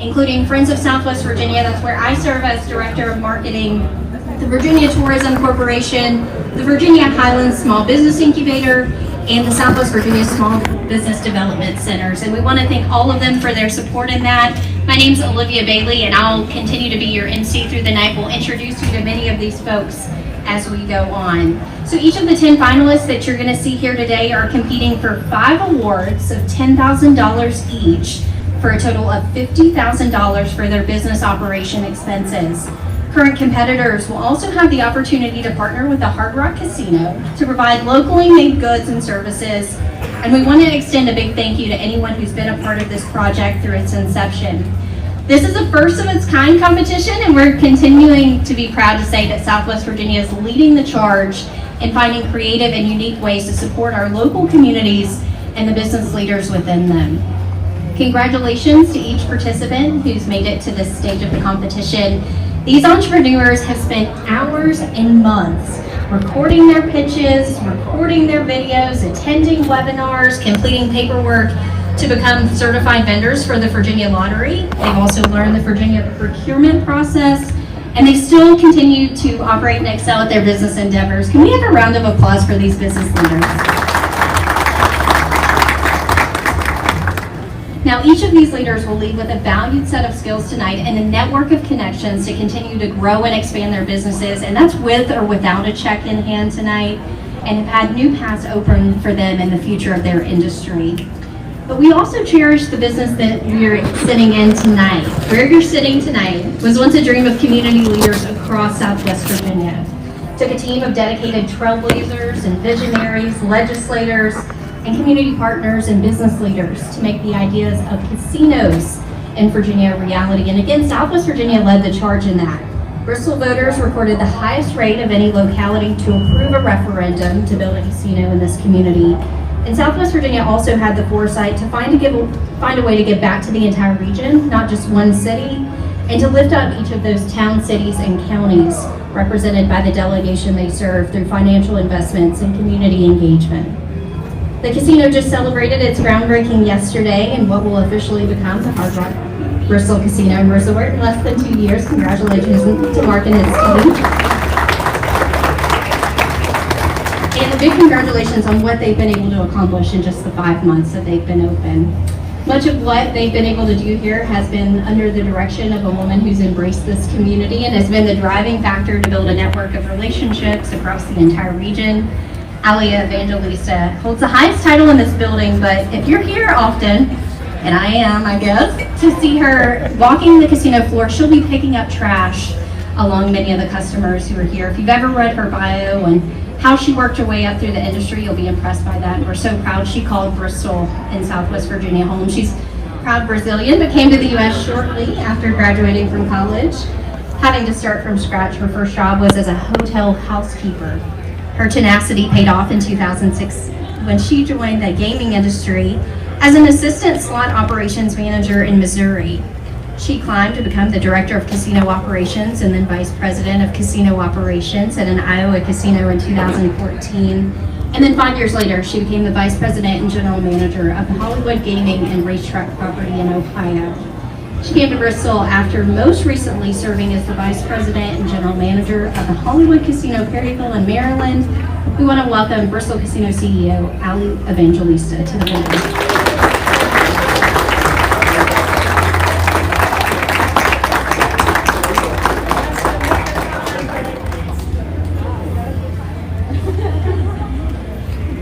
including Friends of Southwest Virginia. That's where I serve as Director of Marketing, the Virginia Tourism Corporation, the Virginia Highlands Small Business Incubator, and the Southwest Virginia Small Business Development Centers. And we want to thank all of them for their support in that. My name's Olivia Bailey, and I'll continue to be your MC through the night. We'll introduce you to many of these folks as we go on. So each of the 10 finalists that you're going to see here today are competing for 5 awards of $10,000 each, for a total of $50,000 for their business operation expenses. Current competitors will also have the opportunity to partner with the Hard Rock Casino to provide locally made goods and services. And we want to extend a big thank you to anyone who's been a part of this project through its inception. This is a first of its kind competition, and we're continuing to be proud to say that Southwest Virginia is leading the charge in finding creative and unique ways to support our local communities and the business leaders within them. Congratulations to each participant who's made it to this stage of the competition. These entrepreneurs have spent hours and months recording their pitches, recording their videos, attending webinars, completing paperwork to become certified vendors for the Virginia Lottery. They've also learned the Virginia procurement process, and they still continue to operate and excel at their business endeavors. Can we have a round of applause for these business leaders? Now, each of these leaders will lead with a valued set of skills tonight and a network of connections to continue to grow and expand their businesses, and that's with or without a check in hand tonight, and have had new paths open for them in the future of their industry. But we also cherish the business that you're sitting in tonight. Where you're sitting tonight was once a dream of community leaders across Southwest Virginia. It took a team of dedicated trailblazers and visionaries, legislators, and community partners and business leaders to make the ideas of casinos in Virginia a reality. And again, Southwest Virginia led the charge in that. Bristol voters recorded the highest rate of any locality to approve a referendum to build a casino in this community. And Southwest Virginia also had the foresight to find a way to give back to the entire region, not just one city, and to lift up each of those towns, cities, and counties represented by the delegation they serve through financial investments and community engagement. The casino just celebrated its groundbreaking yesterday in what will officially become the Hard Rock Bristol Casino and Resort in less than 2 years. Congratulations to Mark and his team. And a big congratulations on what they've been able to accomplish in just the 5 months that they've been open. Much of what they've been able to do here has been under the direction of a woman who's embraced this community and has been the driving factor to build a network of relationships across the entire region. Alia Evangelista holds the highest title in this building, but if you're here often, and I am, I guess, to see her walking the casino floor, she'll be picking up trash along many of the customers who are here. If you've ever read her bio and how she worked her way up through the industry, you'll be impressed by that. And we're so proud she called Bristol in Southwest Virginia home. She's proud Brazilian, but came to the U.S. shortly after graduating from college. Having to start from scratch, her first job was as a hotel housekeeper. Her tenacity paid off in 2006 when she joined the gaming industry as an assistant slot operations manager in Missouri. She climbed to become the director of casino operations and then vice president of casino operations at an Iowa casino in 2014. And then 5 years later, she became the vice president and general manager of the Hollywood Gaming and Racetrack property in Ohio. She came to Bristol after most recently serving as the vice president and general manager of the Hollywood Casino Perryville in Maryland. We want to welcome Bristol Casino CEO Alia Evangelista to the podium.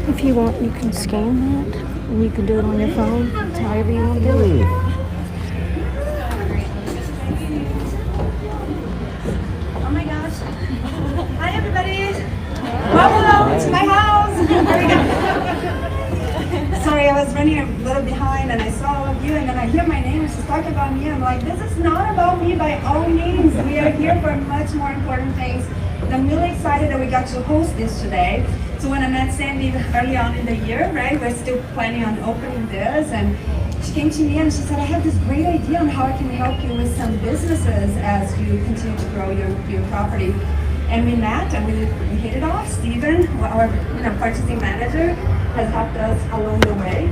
If you want, you can scan that, and you can do it on your phone. It's however you want to do it. Oh my gosh. Hi everybody. Welcome to my house. Sorry, I was running a little behind and I saw all of you and then I hear my name and she's talking about me. I'm like, this is not about me by all means. We are here for much more important things. And I'm really excited that we got to host this today. So when I met Sandy early on in the year, right, we're still planning on opening this, and she came to me and she said, I have this great idea on how I can help you with some businesses as you continue to grow your property. And we met and we hit it off. Steven, our purchasing manager, has helped us along the way.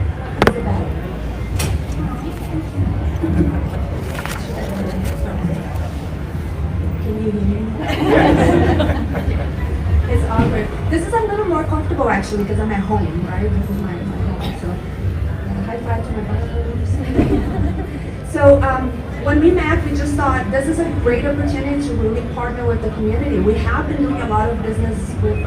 Can you hear me? It's awkward. This is a little more comfortable actually because I'm at home, right? This is my home, so high five to my brothers. So when we met, we just thought this is a great opportunity to really partner with the community. We have been doing a lot of business with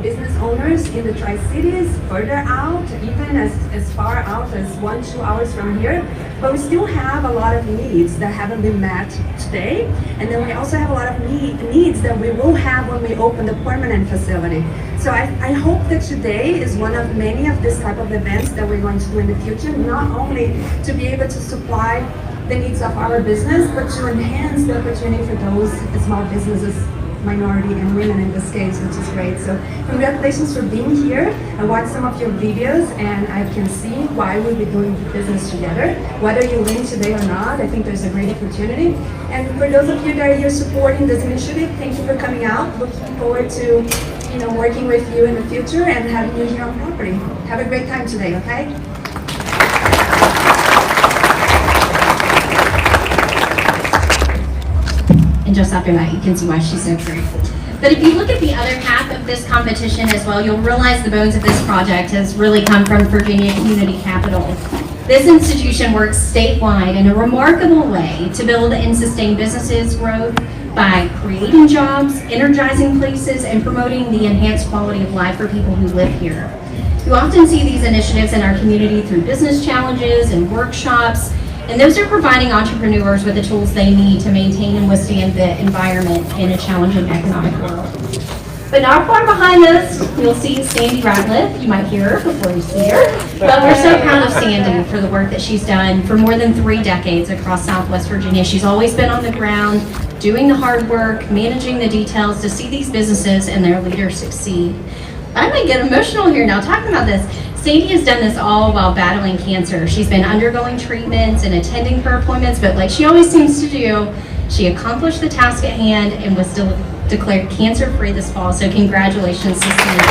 business owners in the Tri-Cities, further out, even as far out as 1-2 hours from here. But we still have a lot of needs that haven't been met today. And then we also have a lot of needs that we will have when we open the permanent facility. So I hope that today is one of many of this type of events that we're going to do in the future, not only to be able to supply the needs of our business, but to enhance the opportunity for those small businesses, minority and women in this case, which is great. So congratulations for being here. I watched some of your videos and I can see why we'll be doing business together. Whether you win today or not, I think there's a great opportunity. And for those of you that are here supporting this initiative, thank you for coming out. Looking forward to working with you in the future and having you here on property. Have a great time today, okay? And just after that, you can see why she's so great. But if you look at the other half of this competition as well, you'll realize the bones of this project has really come from Virginia Community Capital. This institution works statewide in a remarkable way to build and sustain businesses' growth by creating jobs, energizing places, and promoting the enhanced quality of life for people who live here. You often see these initiatives in our community through business challenges and workshops, and those are providing entrepreneurs with the tools they need to maintain and withstand the environment in a challenging economic world. But not far behind us, you'll see Sandy Ratliff. You might hear her before you see her. But we're so proud of Sandy for the work that she's done for more than 3 decades across Southwest Virginia. She's always been on the ground, doing the hard work, managing the details to see these businesses and their leaders succeed. I might get emotional here now talking about this. Sandy has done this all while battling cancer. She's been undergoing treatments and attending her appointments, but like she always seems to do, she accomplished the task at hand and was still declared cancer-free this fall. So congratulations to Sandy.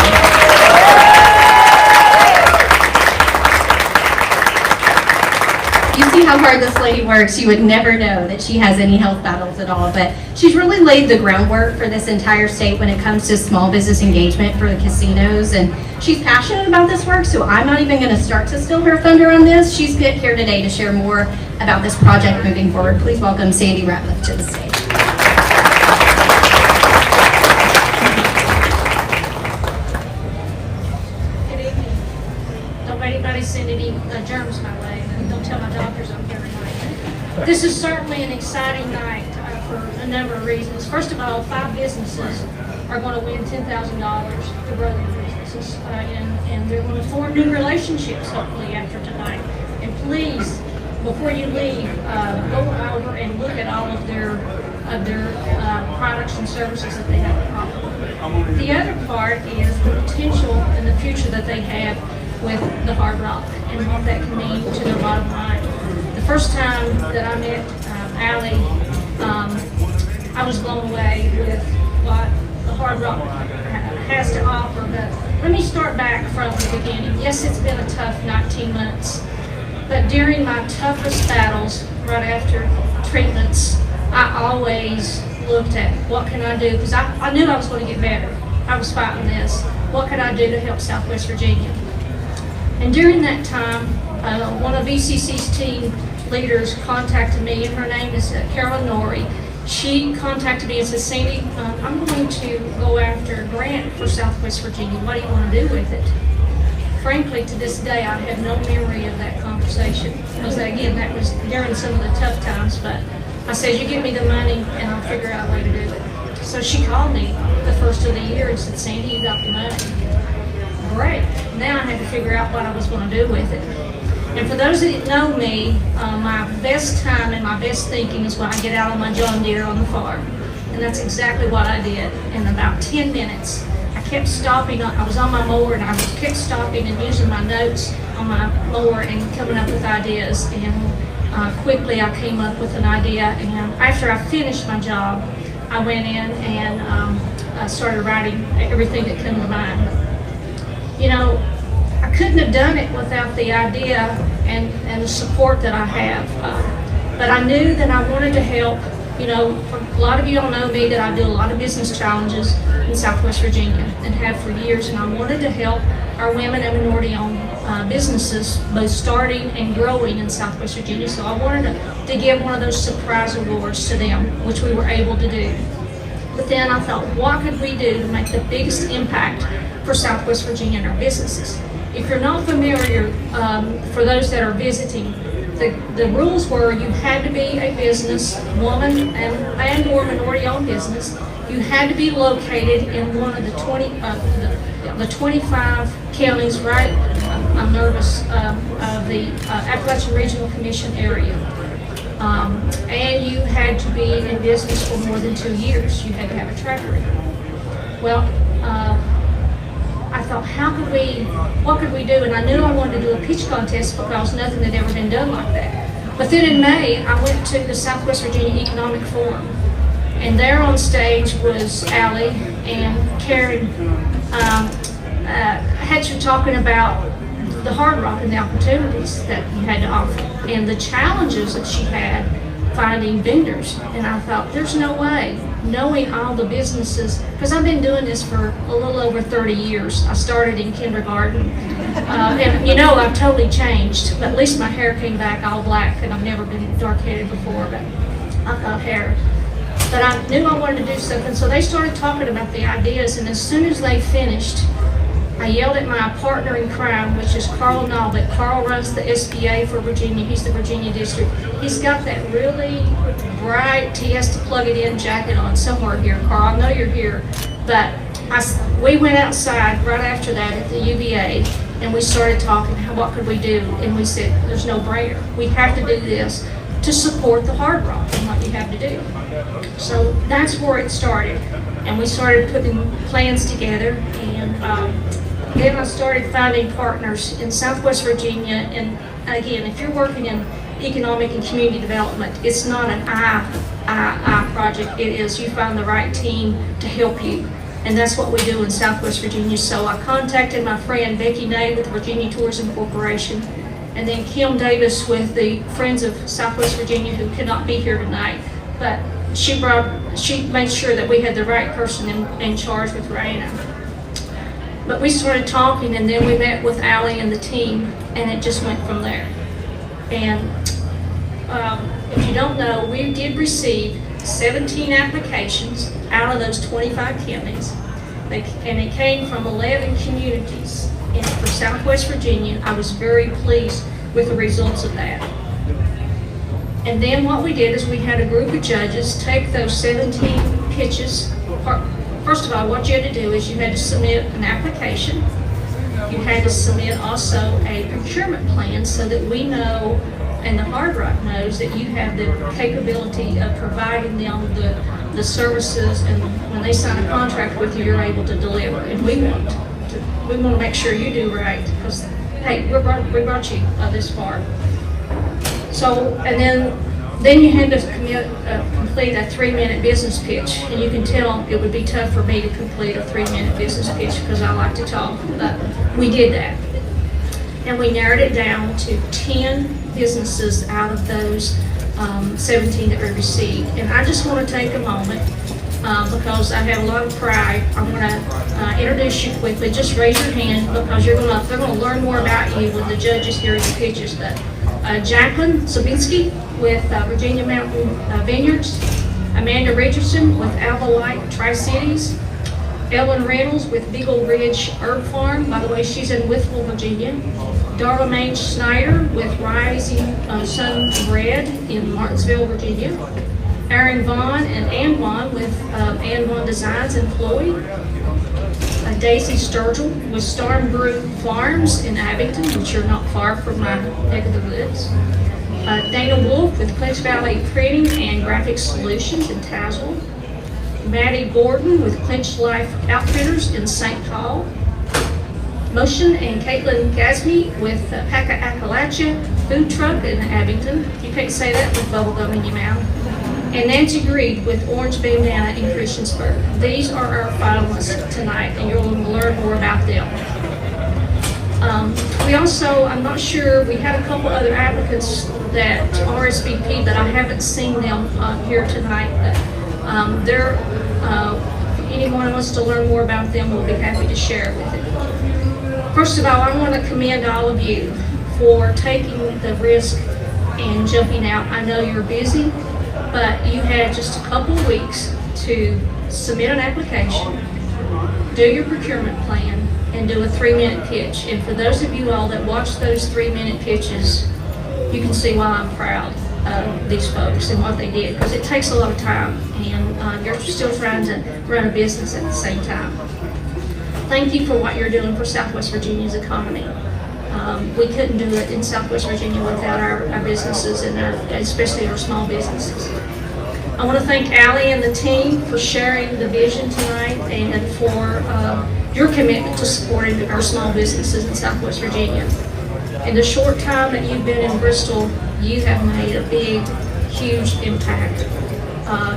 You see how hard this lady works. You would never know that she has any health battles at all, but she's really laid the groundwork for this entire state when it comes to small business engagement for the casinos, and she's passionate about this work, so I'm not even going to start to steal her thunder on this. She's here today to share more about this project moving forward. Please welcome Sandy Ratliff to the stage. Good evening. Don't let anybody send any germs my way. Don't tell my doctors I'm here tonight. This is certainly an exciting night for a number of reasons. First of all, 5 businesses are going to win $10,000 to grow their businesses, and they're going to form new relationships hopefully after tonight. And please, before you leave, go over and look at all of their products and services that they have to offer. The other part is the potential and the future that they have with the Hard Rock and what that can mean to their bottom line. The first time that I met Allie, I was blown away with what the Hard Rock has to offer. But let me start back from the beginning. Yes, it's been a tough 19 months, but during my toughest battles, right after treatments, I always looked at what can I do, because I knew I was going to get better. I was fighting this. What could I do to help Southwest Virginia? And during that time, one of VCC's team leaders contacted me, and her name is Carolyn Norrie. She contacted me and said, Sandy, I'm going to go after a grant for Southwest Virginia. What do you want to do with it? Frankly, to this day, I have no memory of that conversation. Because again, that was during some of the tough times, but I said, you give me the money and I'll figure out a way to do it. So she called me the first of the year and said, Sandy, you got the money. Great. Now I had to figure out what I was going to do with it. And for those that know me, my best time and my best thinking is when I get out on my John Deere on the farm. And that's exactly what I did. In about 10 minutes, I kept stopping. I was on my mower and I kept stopping and using my notes on my mower and coming up with ideas. And quickly I came up with an idea. And after I finished my job, I went in and started writing everything that came to mind. You know, I couldn't have done it without the idea and the support that I have. But I knew that I wanted to help. You know, a lot of you don't know me, that I do a lot of business challenges in Southwest Virginia and have for years, and I wanted to help our women and minority-owned businesses both starting and growing in Southwest Virginia. So I wanted to give one of those surprise awards to them, which we were able to do. But then I thought, what could we do to make the biggest impact for Southwest Virginia and our businesses? If you're not familiar, for those that are visiting, the rules were you had to be a business woman and or minority-owned business. You had to be located in one of the 25 counties, right? I'm nervous, of the Appalachian Regional Commission area. And you had to be in business for more than 2 years. You had to have a track record. Well, I thought, what could we do? And I knew I wanted to do a pitch contest because nothing had ever been done like that. But then in May, I went to the Southwest Virginia Economic Forum. And there on stage was Allie and Karen had you talking about the Hard Rock and the opportunities that you had to offer and the challenges that she had finding vendors. And I thought, there's no way, knowing all the businesses, because I've been doing this for a little over 30 years. I started in kindergarten. And you know, I've totally changed, but at least my hair came back all black, and I've never been dark-headed before, but I've got hair. But I knew I wanted to do something, so they started talking about the ideas, and as soon as they finished, I yelled at my partner in crime, which is Carl Nalbert. Carl runs the SBA for Virginia. He's the Virginia district. He's got that really bright, he has to plug it in jacket on somewhere here. Carl, I know you're here. But we went outside right after that at the UVA, and we started talking, what could we do? And we said, there's no brainer. We have to do this to support the Hard Rock and what you have to do. So that's where it started. And we started putting plans together, and then I started finding partners in Southwest Virginia. And again, if you're working in economic and community development, it's not an I project. It is you find the right team to help you. And that's what we do in Southwest Virginia. So I contacted my friend Becky Nay with the Virginia Tourism Corporation, and then Kim Davis with the Friends of Southwest Virginia, who cannot be here tonight. But she made sure that we had the right person in charge with Raina. But we started talking, and then we met with Allie and the team, and it just went from there. And if you don't know, we did receive 17 applications out of those 25 counties, and it came from 11 communities. And for Southwest Virginia, I was very pleased with the results of that. And then what we did is we had a group of judges take those 17 pitches. First of all, what you had to do is you had to submit an application. You had to submit also a procurement plan so that we know, and the Hard Rock knows, that you have the capability of providing them the services, and when they sign a contract with you, you're able to deliver. And we want to make sure you do right, because hey, we brought you this far. So, and then you had to complete a 3-minute business pitch, and you can tell it would be tough for me to complete a 3-minute business pitch because I like to talk, but we did that. And we narrowed it down to 10 businesses out of those 17 that we received. And I just want to take a moment because I have a lot of pride. I'm going to introduce you quickly. Just raise your hand because they're going to learn more about you when the judges hear the pitches. But Jacqueline Sabinski with Virginia Mountain Vineyards, Amanda Richardson with Alba White Tri-Cities, Ellen Reynolds with Beagle Ridge Herb Farm. By the way, she's in Withville, Virginia. Darla Mange Snyder with Rising Sun Bread in Martinsville, Virginia. Aaron Vaughn and Ann Vaughn with Ann Vaughn Designs in Floyd. Daisy Sturgill with Storm Brew Farms in Abington, which are not far from my neck of the woods. Dana Wolf with Clinch Valley Printing and Graphic Solutions in Tazewell. Maddie Gordon with Clinch Life Outfitters in St. Paul. Motion and Caitlin Gasmy with Paca Appalachia Food Truck in Abington. You can't say that with bubblegum in your mouth. And Nancy Greed with Orange Bandana in Christiansburg. These are our finalists tonight, and you're going to learn more about them. We also, I'm not sure, we had a couple other applicants that RSVP, but I haven't seen them here tonight. But if anyone wants to learn more about them, we'll be happy to share it with you. First of all, I want to commend all of you for taking the risk and jumping out. I know you're busy, but you had just a couple of weeks to submit an application, do your procurement plan, and do a 3-minute pitch. And for those of you all that watch those 3-minute pitches, you can see why I'm proud of these folks and what they did, because it takes a lot of time, and you're still trying to run a business at the same time. Thank you for what you're doing for Southwest Virginia's economy. We couldn't do it in Southwest Virginia without our businesses, and especially our small businesses. I want to thank Allie and the team for sharing the vision tonight and for your commitment to supporting our small businesses in Southwest Virginia. In the short time that you've been in Bristol, you have made a big, huge impact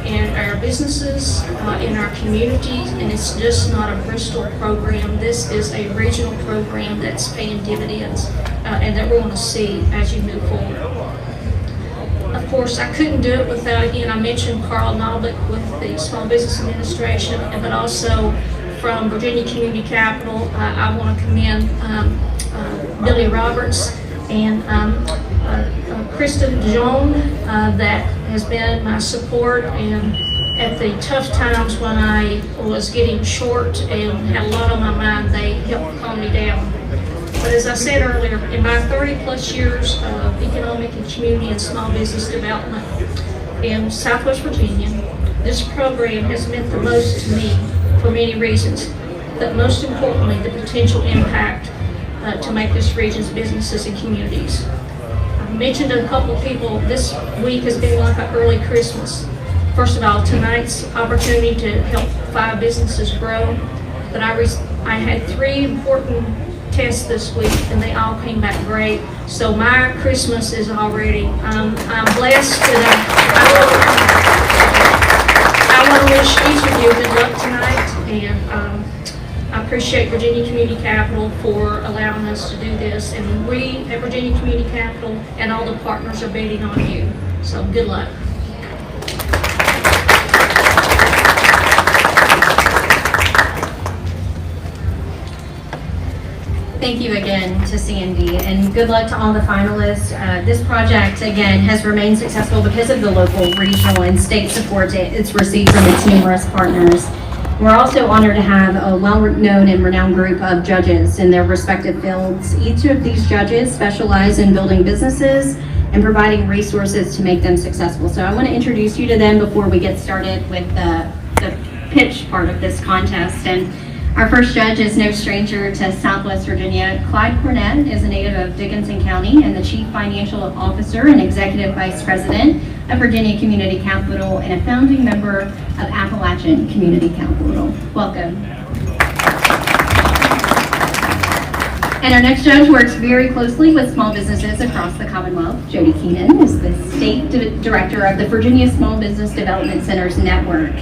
in our businesses, in our communities, and it's just not a Bristol program. This is a regional program that's paying dividends and that we're going to see as you move forward. Of course, I couldn't do it without, again, I mentioned Carl Noblick with the Small Business Administration, but also from Virginia Community Capital. I want to commend Billy Roberts and Kristen Joan that has been my support, and at the tough times when I was getting short and had a lot on my mind, they helped calm me down. But as I said earlier, in my 30+ years of economic and community and small business development in Southwest Virginia, this program has meant the most to me for many reasons, but most importantly, the potential impact to make this region's businesses and communities. I mentioned to a couple of people, this week has been like an early Christmas. First of all, tonight's opportunity to help 5 businesses grow, but I had 3 important tests this week, and they all came back great. So my Christmas is already, I'm blessed, and I want to wish each of you good luck tonight, and I appreciate Virginia Community Capital for allowing us to do this, and we at Virginia Community Capital and all the partners are betting on you. So good luck. Thank you again to Sandy, and good luck to all the finalists. This project, again, has remained successful because of the local, regional, and state support it's received from its numerous partners. We're also honored to have a well-known and renowned group of judges in their respective fields. Each of these judges specialize in building businesses and providing resources to make them successful. So I want to introduce you to them before we get started with the pitch part of this contest. And our first judge is no stranger to Southwest Virginia. Clyde Cornett is a native of Dickinson County and the Chief Financial Officer and Executive Vice President of Virginia Community Capital and a founding member of Appalachian Community Capital. Welcome. And our next judge works very closely with small businesses across the Commonwealth. Jody Keenan is the State Director of the Virginia Small Business Development Centers Network.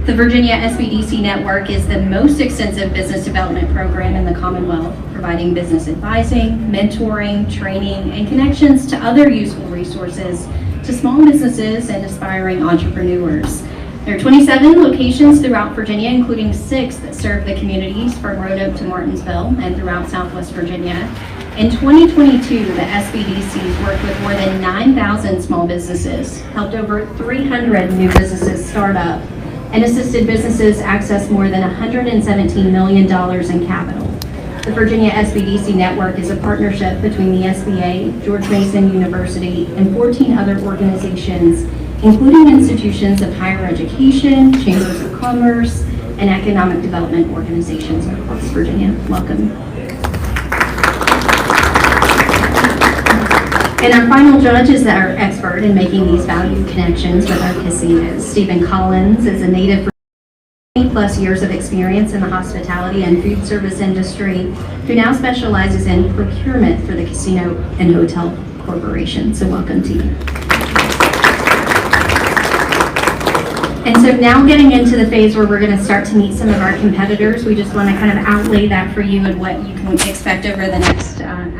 The Virginia SBDC Network is the most extensive business development program in the Commonwealth, providing business advising, mentoring, training, and connections to other useful resources to small businesses and aspiring entrepreneurs. There are 27 locations throughout Virginia, including 6 that serve the communities from Roanoke to Martinsville and throughout Southwest Virginia. In 2022, the SBDCs worked with more than 9,000 small businesses, helped over 300 new businesses start up, and assisted businesses access more than $117 million in capital. The Virginia SBDC Network is a partnership between the SBA, George Mason University, and 14 other organizations, including institutions of higher education, chambers of commerce, and economic development organizations across Virginia. Welcome. And our final judge is our expert in making these value connections with our casinos. Stephen Collins is a native for 20+ years of experience in the hospitality and food service industry, who now specializes in procurement for the Casino and Hotel Corporation. So welcome to you. And so now getting into the phase where we're going to start to meet some of our competitors, we just want to kind of outlay that for you and what you can expect over the next hour and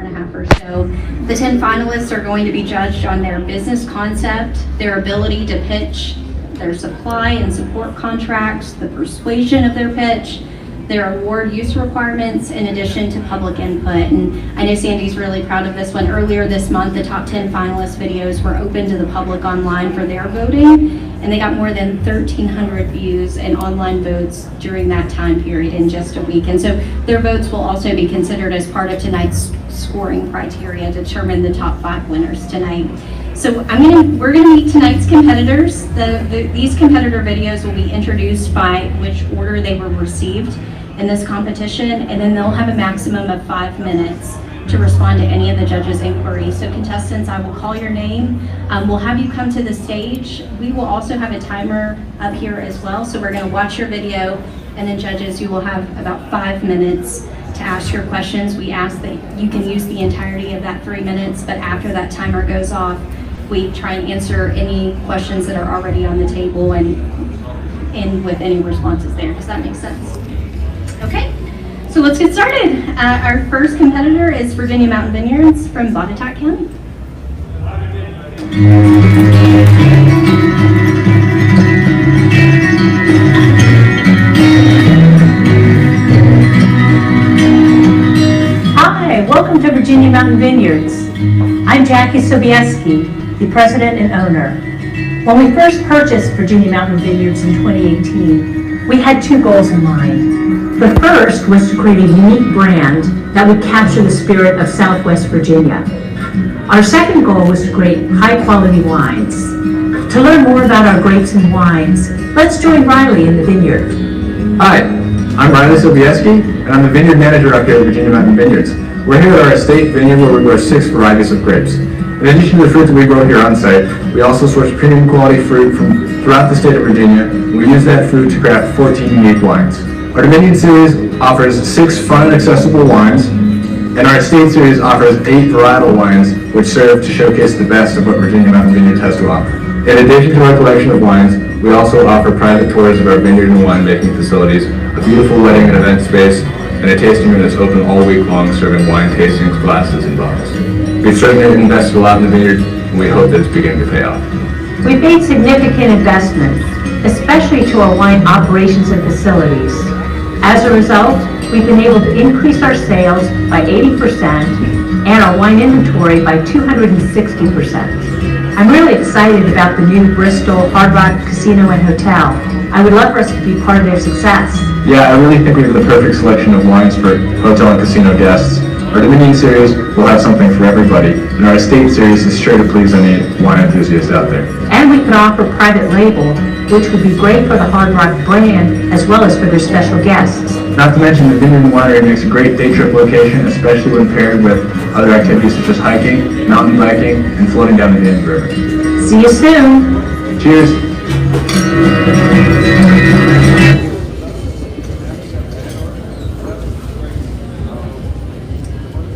a half or so. The 10 finalists are going to be judged on their business concept, their ability to pitch, their supply and support contracts, the persuasion of their pitch, their award use requirements, in addition to public input. And I know Sandy's really proud of this one. Earlier this month, the top 10 finalist videos were open to the public online for their voting, and they got more than 1,300 views and online votes during that time period in just a week. And so their votes will also be considered as part of tonight's scoring criteria to determine the top 5 winners tonight. So we're gonna meet tonight's competitors. These competitor videos will be introduced by which order they were received in this competition, and then they'll have a maximum of 5 minutes to respond to any of the judges' inquiries. So contestants, I will call your name. We'll have you come to the stage. We will also have a timer up here as well. So we're gonna watch your video, and then judges, you will have about 5 minutes to ask your questions. We ask that you can use the entirety of that 3 minutes, but after that timer goes off, we try and answer any questions that are already on the table and with any responses there. Does that make sense? Okay, so let's get started. Our first competitor is Virginia Mountain Vineyards from Botetourt County. Hi, welcome to Virginia Mountain Vineyards. I'm Jackie Sobieski, the president and owner. When we first purchased Virginia Mountain Vineyards in 2018, we had 2 goals in mind. The first was to create a unique brand that would capture the spirit of Southwest Virginia. Our second goal was to create high-quality wines. To learn more about our grapes and wines, let's join Riley in the vineyard. Hi, I'm Riley Sobieski, and I'm the vineyard manager up here at Virginia Mountain Vineyards. We're here at our estate vineyard where we grow 6 varieties of grapes. In addition to the fruit that we grow here on site, we also source premium quality fruit from throughout the state of Virginia, and we use that fruit to craft 14 unique wines. Our Dominion series offers 6 fun and accessible wines, and our estate series offers 8 varietal wines, which serve to showcase the best of what Virginia Mountain Vineyards has to offer. In addition to our collection of wines, we also offer private tours of our vineyard and winemaking facilities, a beautiful wedding and event space, and a tasting room that's open all week long, serving wine tastings, glasses, and bottles. We've certainly invested a lot in the vineyard, and we hope that it's beginning to pay off. We've made significant investments, especially to our wine operations and facilities. As a result, we've been able to increase our sales by 80% and our wine inventory by 260%. I'm really excited about the new Bristol Hard Rock Casino and Hotel. I would love for us to be part of their success. Yeah, I really think we have the perfect selection of wines for hotel and casino guests. Our Dominion series will have something for everybody, and our estate series is sure to please any wine enthusiast out there. And we could offer private label, which would be great for the Hard Rock brand as well as for their special guests. Not to mention the vineyard and winery makes a great day trip location, especially when paired with other activities such as hiking, mountain biking, and floating down the Indian River. See you soon. Cheers!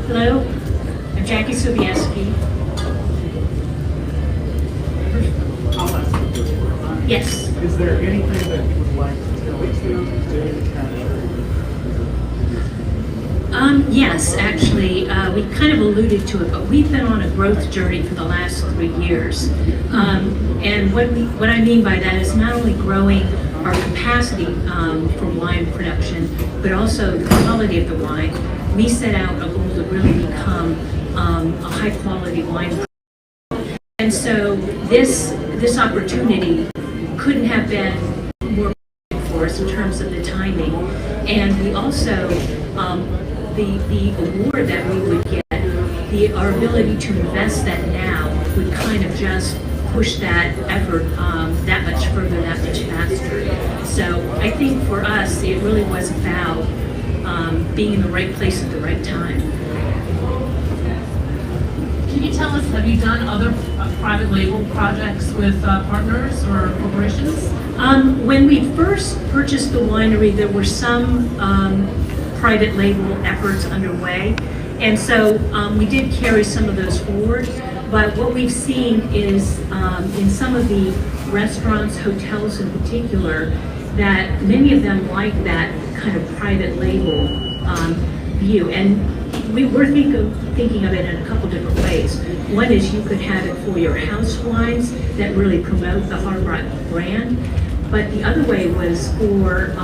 Hello, I'm Jackie Sobieski. Yes. Is there anything that you would like to tell us to capture? Yes, actually, we kind of alluded to it, but we've been on a growth journey for the last 3 years. And what I mean by that is not only growing our capacity for wine production, but also the quality of the wine. We set out a goal to really become a high quality wine. And so this opportunity couldn't have been more for us in terms of the timing. And we also, the award that we would get, our ability to invest that now would kind of just push that effort that much further, that much faster. So I think for us, it really was about being in the right place at the right time. Can you tell us, have you done other private label projects with partners or corporations? When we first purchased the winery, there were some private label efforts underway. And so we did carry some of those forward. But what we've seen is in some of the restaurants, hotels in particular, that many of them like that kind of private label view. And we were thinking of it in a couple different ways. One is you could have it for your house wines that really promote the Hard Rock brand. But the other way was for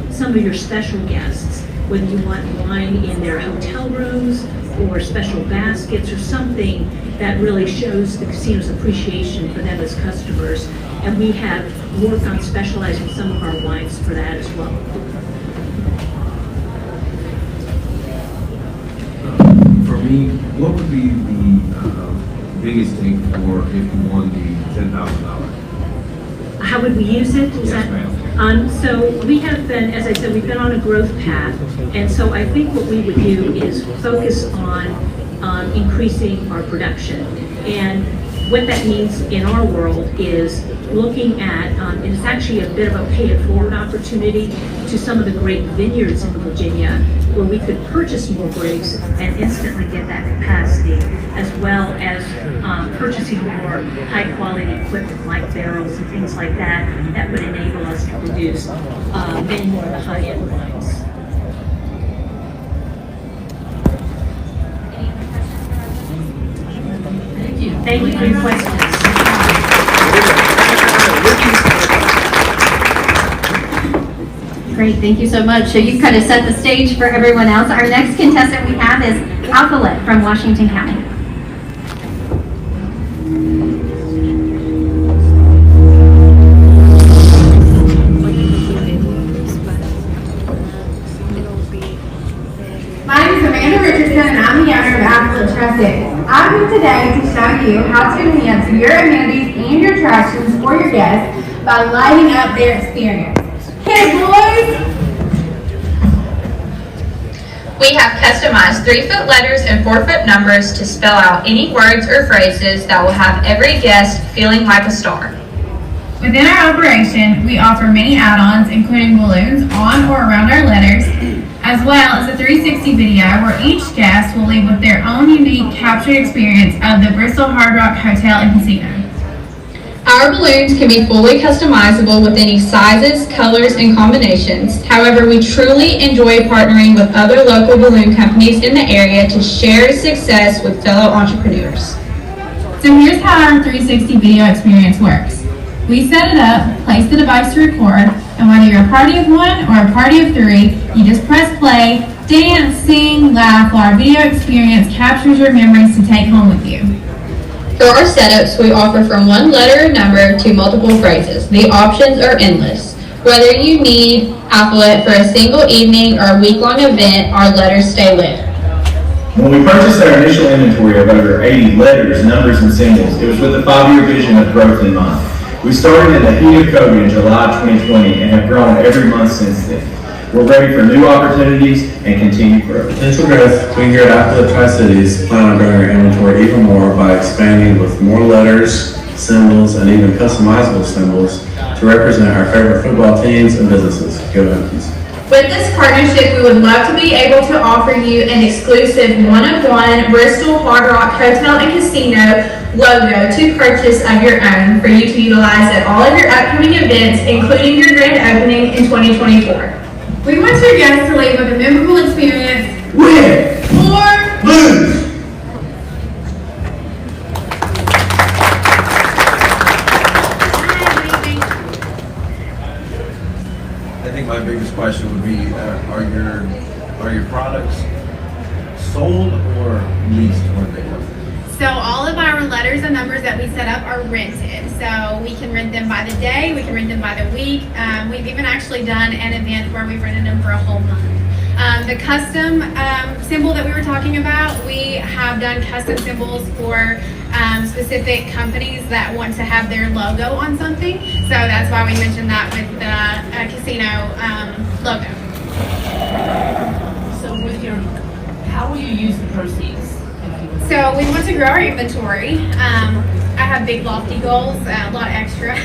some of your special guests, whether you want wine in their hotel rooms or special baskets or something that really shows the casino's appreciation for them as customers. And we have worked on specializing some of our wines for that as well. For me, what would be the biggest thing for if you won the $10,000? How would we use it? Is Yes, that- ma'am. So we have been, as I said, we've been on a growth path. And so I think what we would do is focus on increasing our production. And what that means in our world is looking at, and it's actually a bit of a pay-it-forward opportunity to some of the great vineyards in Virginia where we could purchase more grapes and instantly get that capacity, as well as purchasing more high-quality equipment like barrels and things like that, that would enable us to produce many more of the high-end wines. Thank you. Thank you for your questions. Great, thank you so much. So you've kind of set the stage for everyone else. Our next contestant we have is Alphalet from Washington County. My name is Amanda Richardson, and I'm the owner of Alphalet Tri-City. I'm here today to show you how to enhance your amenities and your attractions for your guests by lighting up their experience. Hit it, boys! We have customized 3-foot letters and 4-foot numbers to spell out any words or phrases that will have every guest feeling like a star. Within our operation, we offer many add-ons, including balloons on or around our letters, as well as a 360 video where each guest will leave with their own unique captured experience of the Bristol Hard Rock Hotel and Casino. Our balloons can be fully customizable with any sizes, colors, and combinations. However, we truly enjoy partnering with other local balloon companies in the area to share success with fellow entrepreneurs. So here's how our 360 video experience works. We set it up, place the device to record, and whether you're a party of 1 or a party of 3, you just press play, dance, sing, laugh, while our video experience captures your memories to take home with you. For our setups, we offer from 1 letter or number to multiple phrases. The options are endless. Whether you need Alphalet for a single evening or a week-long event, our letters stay lit. When we purchased our initial inventory of over 80 letters, numbers, and symbols, it was with a 5-year vision of growth in mind. We started in the heat of COVID in July 2020 and have grown every month since then. We're ready for new opportunities and continued growth. Potential growth, we here at Alphalet Tri-Cities plan on growing our inventory even more by expanding with more letters, symbols, and even customizable symbols to represent our favorite football teams and businesses. Go Yankees. With this partnership, we would love to be able to offer you an exclusive one-of-one Bristol Hard Rock Hotel and Casino logo to purchase of your own for you to utilize at all of your upcoming events, including your grand opening in 2024. We want your guests to leave with a memorable experience. Win! Or Lose! I think my biggest question would be, are your products sold or leased when they come? So all of our letters and numbers that we set up are rented. So we can rent them by the day, we can rent them by the week. We've even actually done an event where we've rented them for a whole month. The custom symbol that we were talking about, we have done custom symbols for specific companies that want to have their logo on something. So that's why we mentioned that with the casino logo. So with how will you use the proceeds? So we want to grow our inventory. I have big lofty goals, a lot extra.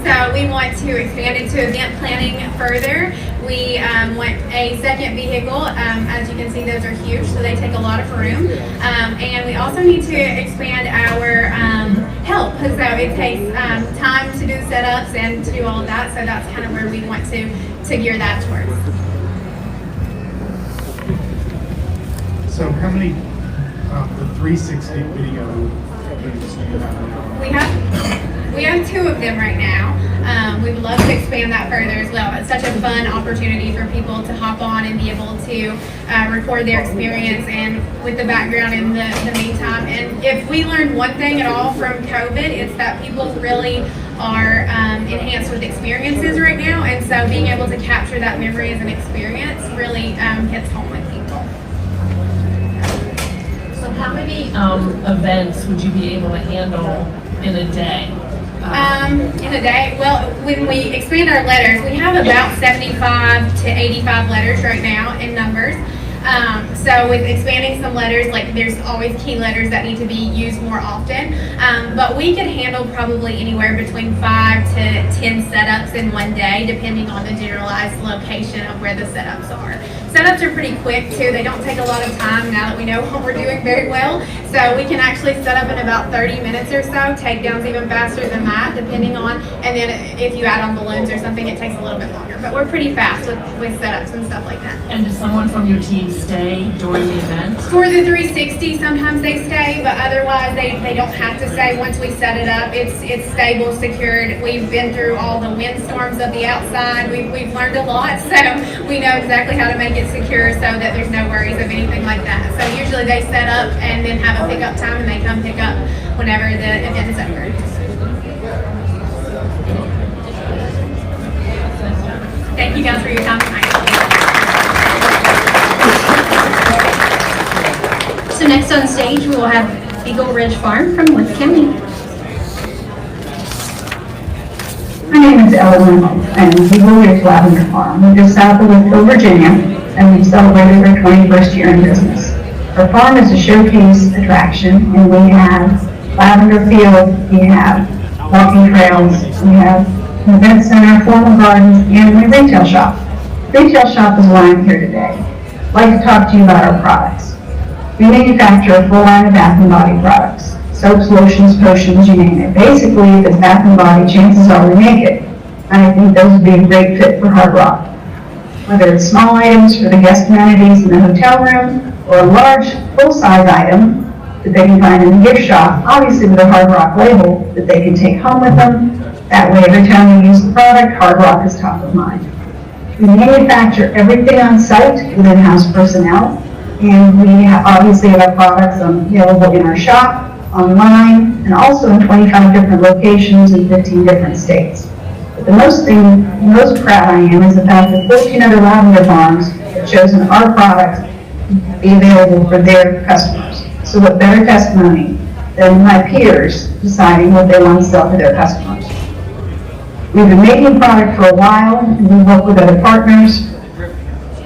So we want to expand into event planning further. We want a second vehicle. As you can see, those are huge, so they take a lot of room. And we also need to expand our help. So it takes time to do the setups and to do all of that. So that's kind of where we want to gear that towards. So how many the 360 video booths do you have now? We have 2 of them right now. We would love to expand that further as well. It's such a fun opportunity for people to hop on and be able to record their experience and with the background in the meantime. And if we learned one thing at all from COVID, it's that people really are enhanced with experiences right now. And so being able to capture that memory as an experience really hits home with people. So how many events would you be able to handle in a day? In a day, well, when we expand our letters, we have about 75 to 85 letters right now in numbers. So with expanding some letters, like there's always key letters that need to be used more often. But we could handle probably anywhere between 5 to 10 setups in one day, depending on the generalized location of where the setups are. Setups are pretty quick too. They don't take a lot of time now that we know what we're doing very well. So we can actually set up in about 30 minutes or so, takedowns even faster than that, depending on, and then if you add on balloons or something, it takes a little bit longer. But we're pretty fast with setups and stuff like that. And does someone from your team stay during the event? For the 360, sometimes they stay, but otherwise they don't have to stay. Once we set it up, it's stable, secured. We've been through all the windstorms of the outside. We've learned a lot, so we know exactly how to make it secure so that there's no worries of anything like that. So usually they set up and then have a pickup time and they come pick up whenever the event is over. Thank you guys for your time tonight. So next on stage, we will have Eagle Ridge Farm from Wood County. My name is Ellen, and Eagle Ridge Lavender Farm. We're just south of Bristol, Virginia, and we've celebrated our 21st year in business. Our farm is a showcase attraction, and we have lavender field, we have walking trails, we have an event center, formal gardens, and a retail shop. Retail shop is why I'm here today. I'd like to talk to you about our products. We manufacture a full line of bath and body products. Soaps, lotions, potions, you name it. Basically, if it's bath and body, chances are we make it. And I think those would be a great fit for Hard Rock. Whether it's small items for the guest amenities in the hotel room, or a large, full-size item that they can find in the gift shop, obviously with a Hard Rock label that they can take home with them. That way, every time they use the product, Hard Rock is top of mind. We manufacture everything on site with in-house personnel, and we obviously have our products available in our shop, online, and also in 25 different locations in 15 different states. But the most proud I am is the fact that 14 other lavender farms have chosen our products to be available for their customers. So what better testimony than my peers deciding what they want to sell to their customers. We've been making product for a while, and we work with other partners.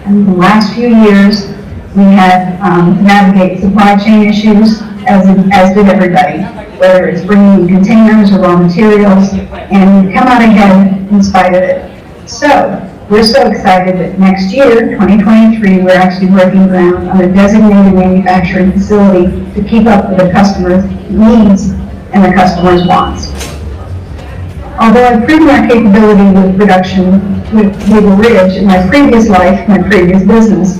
And in the last few years, we had navigate supply chain issues, as did everybody, whether it's bringing in containers or raw materials, and we come out ahead in spite of it. So, we're so excited that next year, 2023, we're actually breaking ground on a designated manufacturing facility to keep up with the customer's needs and the customer's wants. Although I've proven our capability with production with Eagle Ridge in my previous life, my previous business,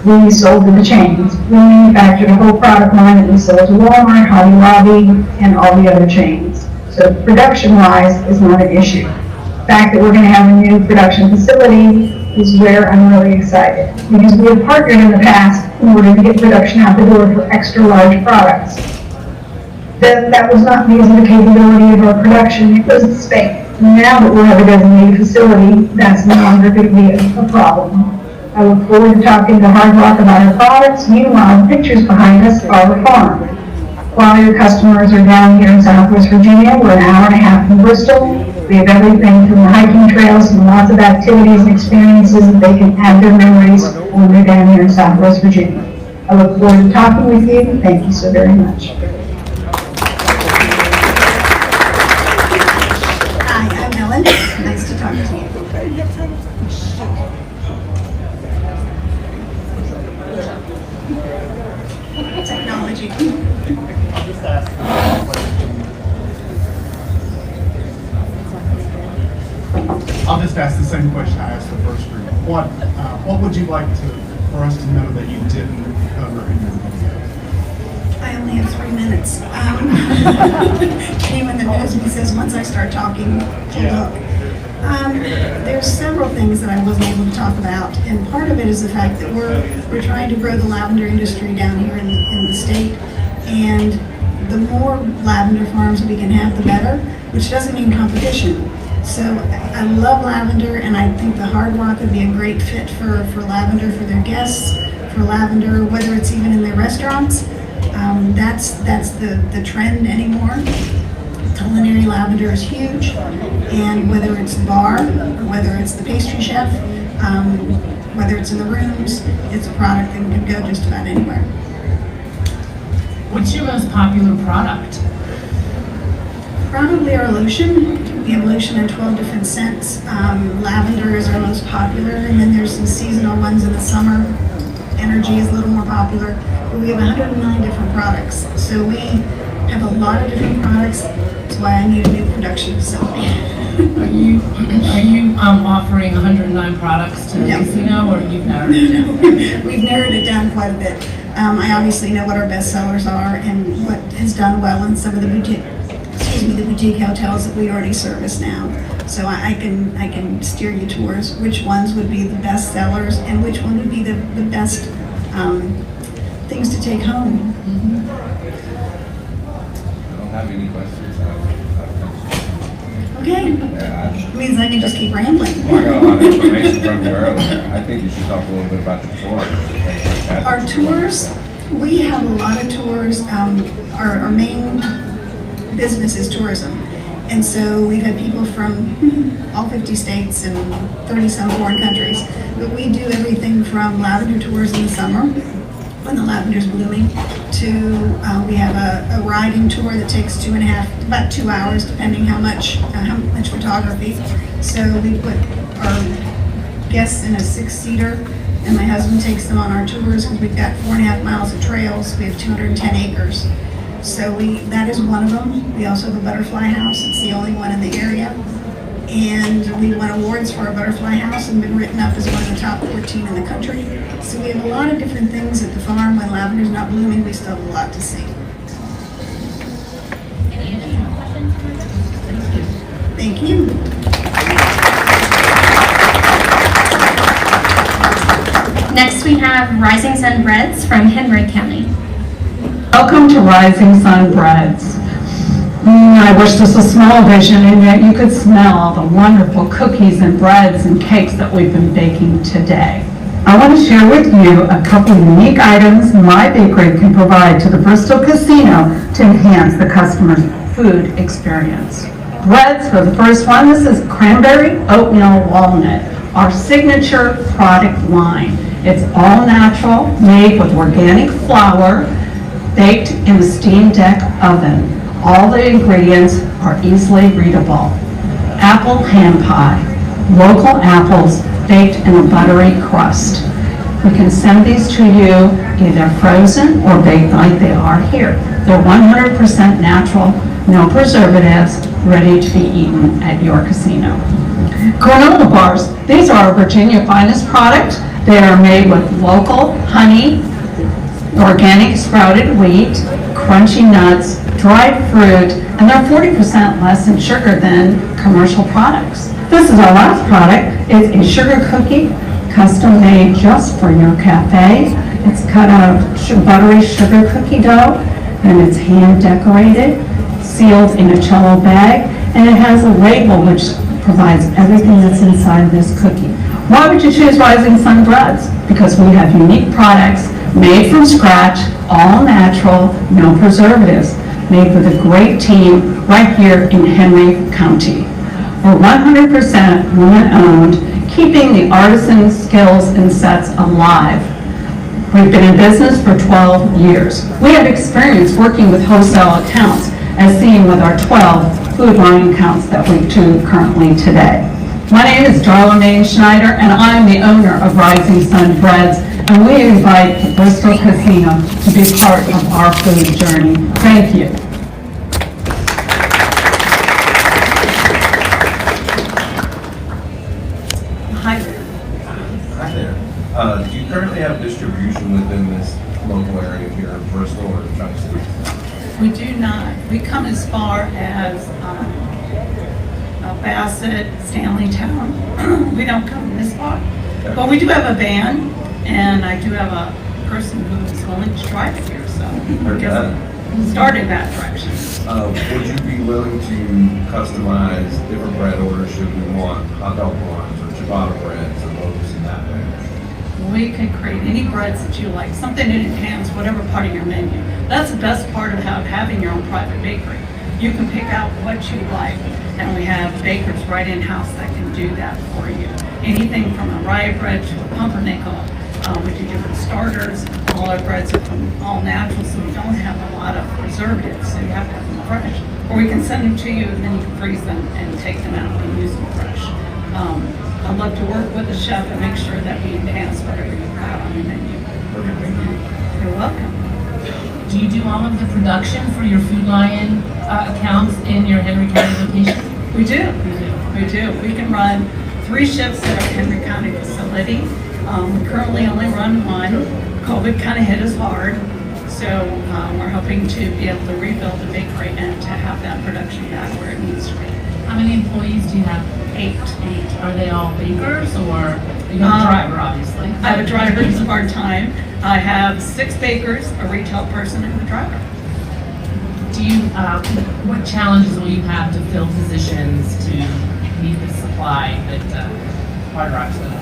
we sold to the chains. We manufactured a whole product line that we sold to Walmart, Hobby Lobby, and all the other chains. So production-wise is not an issue. The fact that we're going to have a new production facility is where I'm really excited, because we have partnered in the past in order to get production out the door for extra large products. That was not because of the capability of our production, it was the space. Now that we'll have a designated facility, that's no longer going to be a problem. I look forward to talking to Hard Rock about our products. Meanwhile, the pictures behind us are our farm. While your customers are down here in Southwest Virginia, we're an hour and a half from Bristol. We have everything from the hiking trails and lots of activities and experiences that they can add their memories when they're down here in Southwest Virginia. I look forward to talking with you. Thank you so very much. I'll just ask the question. I'll just ask the same question I asked the first group. What would you like for us to know that you didn't cover in your video? I only have 3 minutes. Anyone that knows me says once I start talking, look. There's several things that I wasn't able to talk about, and part of it is the fact that we're trying to grow the lavender industry down here in the state, and the more lavender farms we can have, the better, which doesn't mean competition. So I love lavender, and I think the Hard Rock would be a great fit for lavender, for their guests, for lavender, whether it's even in their restaurants. That's the trend anymore. Culinary lavender is huge, and whether it's the bar, or whether it's the pastry chef, whether it's in the rooms, it's a product that can go just about anywhere. What's your most popular product? Probably our lotion. We have lotion in 12 different scents. Lavender is our most popular, and then there's some seasonal ones in the summer. Energy is a little more popular, but we have 109 different products. So we have a lot of different products. That's why I need a new production facility. Are you offering 109 products to the casino, or you've narrowed it down? No, we've narrowed it down quite a bit. I obviously know what our best sellers are and what has done well in some of the boutique hotels that we already service now. So I can steer you towards which ones would be the best sellers and which one would be the best things to take home. I don't have any questions. Okay. Yeah, Means I can just keep rambling. I got a lot of information from you earlier. I think you should talk a little bit about the tours. Our tours, we have a lot of tours. Our main business is tourism. And so we've had people from all 50 states and 30-some foreign countries. But we do everything from lavender tours in the summer, when the lavender's blooming, to we have a riding tour that takes about 2 hours, depending how much photography. So we put our guests in a 6-seater, and my husband takes them on our tours because we've got 4.5 miles of trails. We have 210 acres. So that is one of them. We also have a butterfly house. It's the only one in the area. And we won awards for our butterfly house and been written up as one of the top 14 in the country. So we have a lot of different things at the farm. When lavender's not blooming, we still have a lot to see. Any additional questions? Thank you. Next, we have Rising Sun Breads from Henry County. Welcome to Rising Sun Breads. I wish this was small vision, and yet you could smell all the wonderful cookies and breads and cakes that we've been baking today. I want to share with you a couple unique items my bakery can provide to the Bristol Casino to enhance the customer's food experience. Breads for the first one. This is cranberry oatmeal walnut, our signature product line. It's all natural, made with organic flour, baked in a steam deck oven. All the ingredients are easily readable. Apple hand pie, local apples baked in a buttery crust. We can send these to you either frozen or baked like they are here. They're 100% natural, no preservatives, ready to be eaten at your casino. Granola bars, these are our Virginia finest product. They are made with local honey, organic sprouted wheat, crunchy nuts, dried fruit, and they're 40% less in sugar than commercial products. This is our last product. It's a sugar cookie, custom made just for your cafe. It's cut out of buttery sugar cookie dough, and it's hand decorated, sealed in a cello bag, and it has a label which provides everything that's inside of this cookie. Why would you choose Rising Sun Breads? Because we have unique products made from scratch, all natural, no preservatives, made with a great team right here in Henry County. We're 100% women-owned, keeping the artisan skills and sets alive. We've been in business for 12 years. We have experience working with wholesale accounts, as seen with our 12 food line accounts that we do currently today. My name is Darlene Schneider, and I'm the owner of Rising Sun Breads, and we invite the Bristol Casino to be part of our food journey. Thank you. Hi there. Do you currently have distribution within this local area here in Bristol or the Tri-Cities? We do not. We come as far as Bassett, Stanleytown. We don't come this far. But we do have a van, and I do have a person who is willing to drive us here, so I guess we started that direction. Would you be willing to customize different bread orders should we want hot dog buns or ciabatta breads or loaves in that way? We can create any breads that you like, something that enhances whatever part of your menu. That's the best part of having your own private bakery. You can pick out what you like, and we have bakers right in-house that can do that for you. Anything from a rye bread to a pumpernickel. We do different starters. All our breads are from all natural, so we don't have a lot of preservatives, so you have to have them fresh. Or we can send them to you, and then you can freeze them and take them out and use them fresh. I love to work with the chef and make sure that we enhance whatever you have on the menu. You're welcome. Do you do all of the production for your Food Lion accounts in your Henry County location? We do. We do. We can run 3 shifts at our Henry County facility. We currently only run 1. COVID kind of hit us hard, so we're hoping to be able to rebuild the bakery and to have that production back where it needs to be. How many employees do you have? 8. Are they all bakers, or you have a driver, obviously? I have a driver who's part-time. I have 6 bakers, a retail person, and a driver. Do you, what challenges will you have to fill positions to meet the supply that Hard Rock's going to?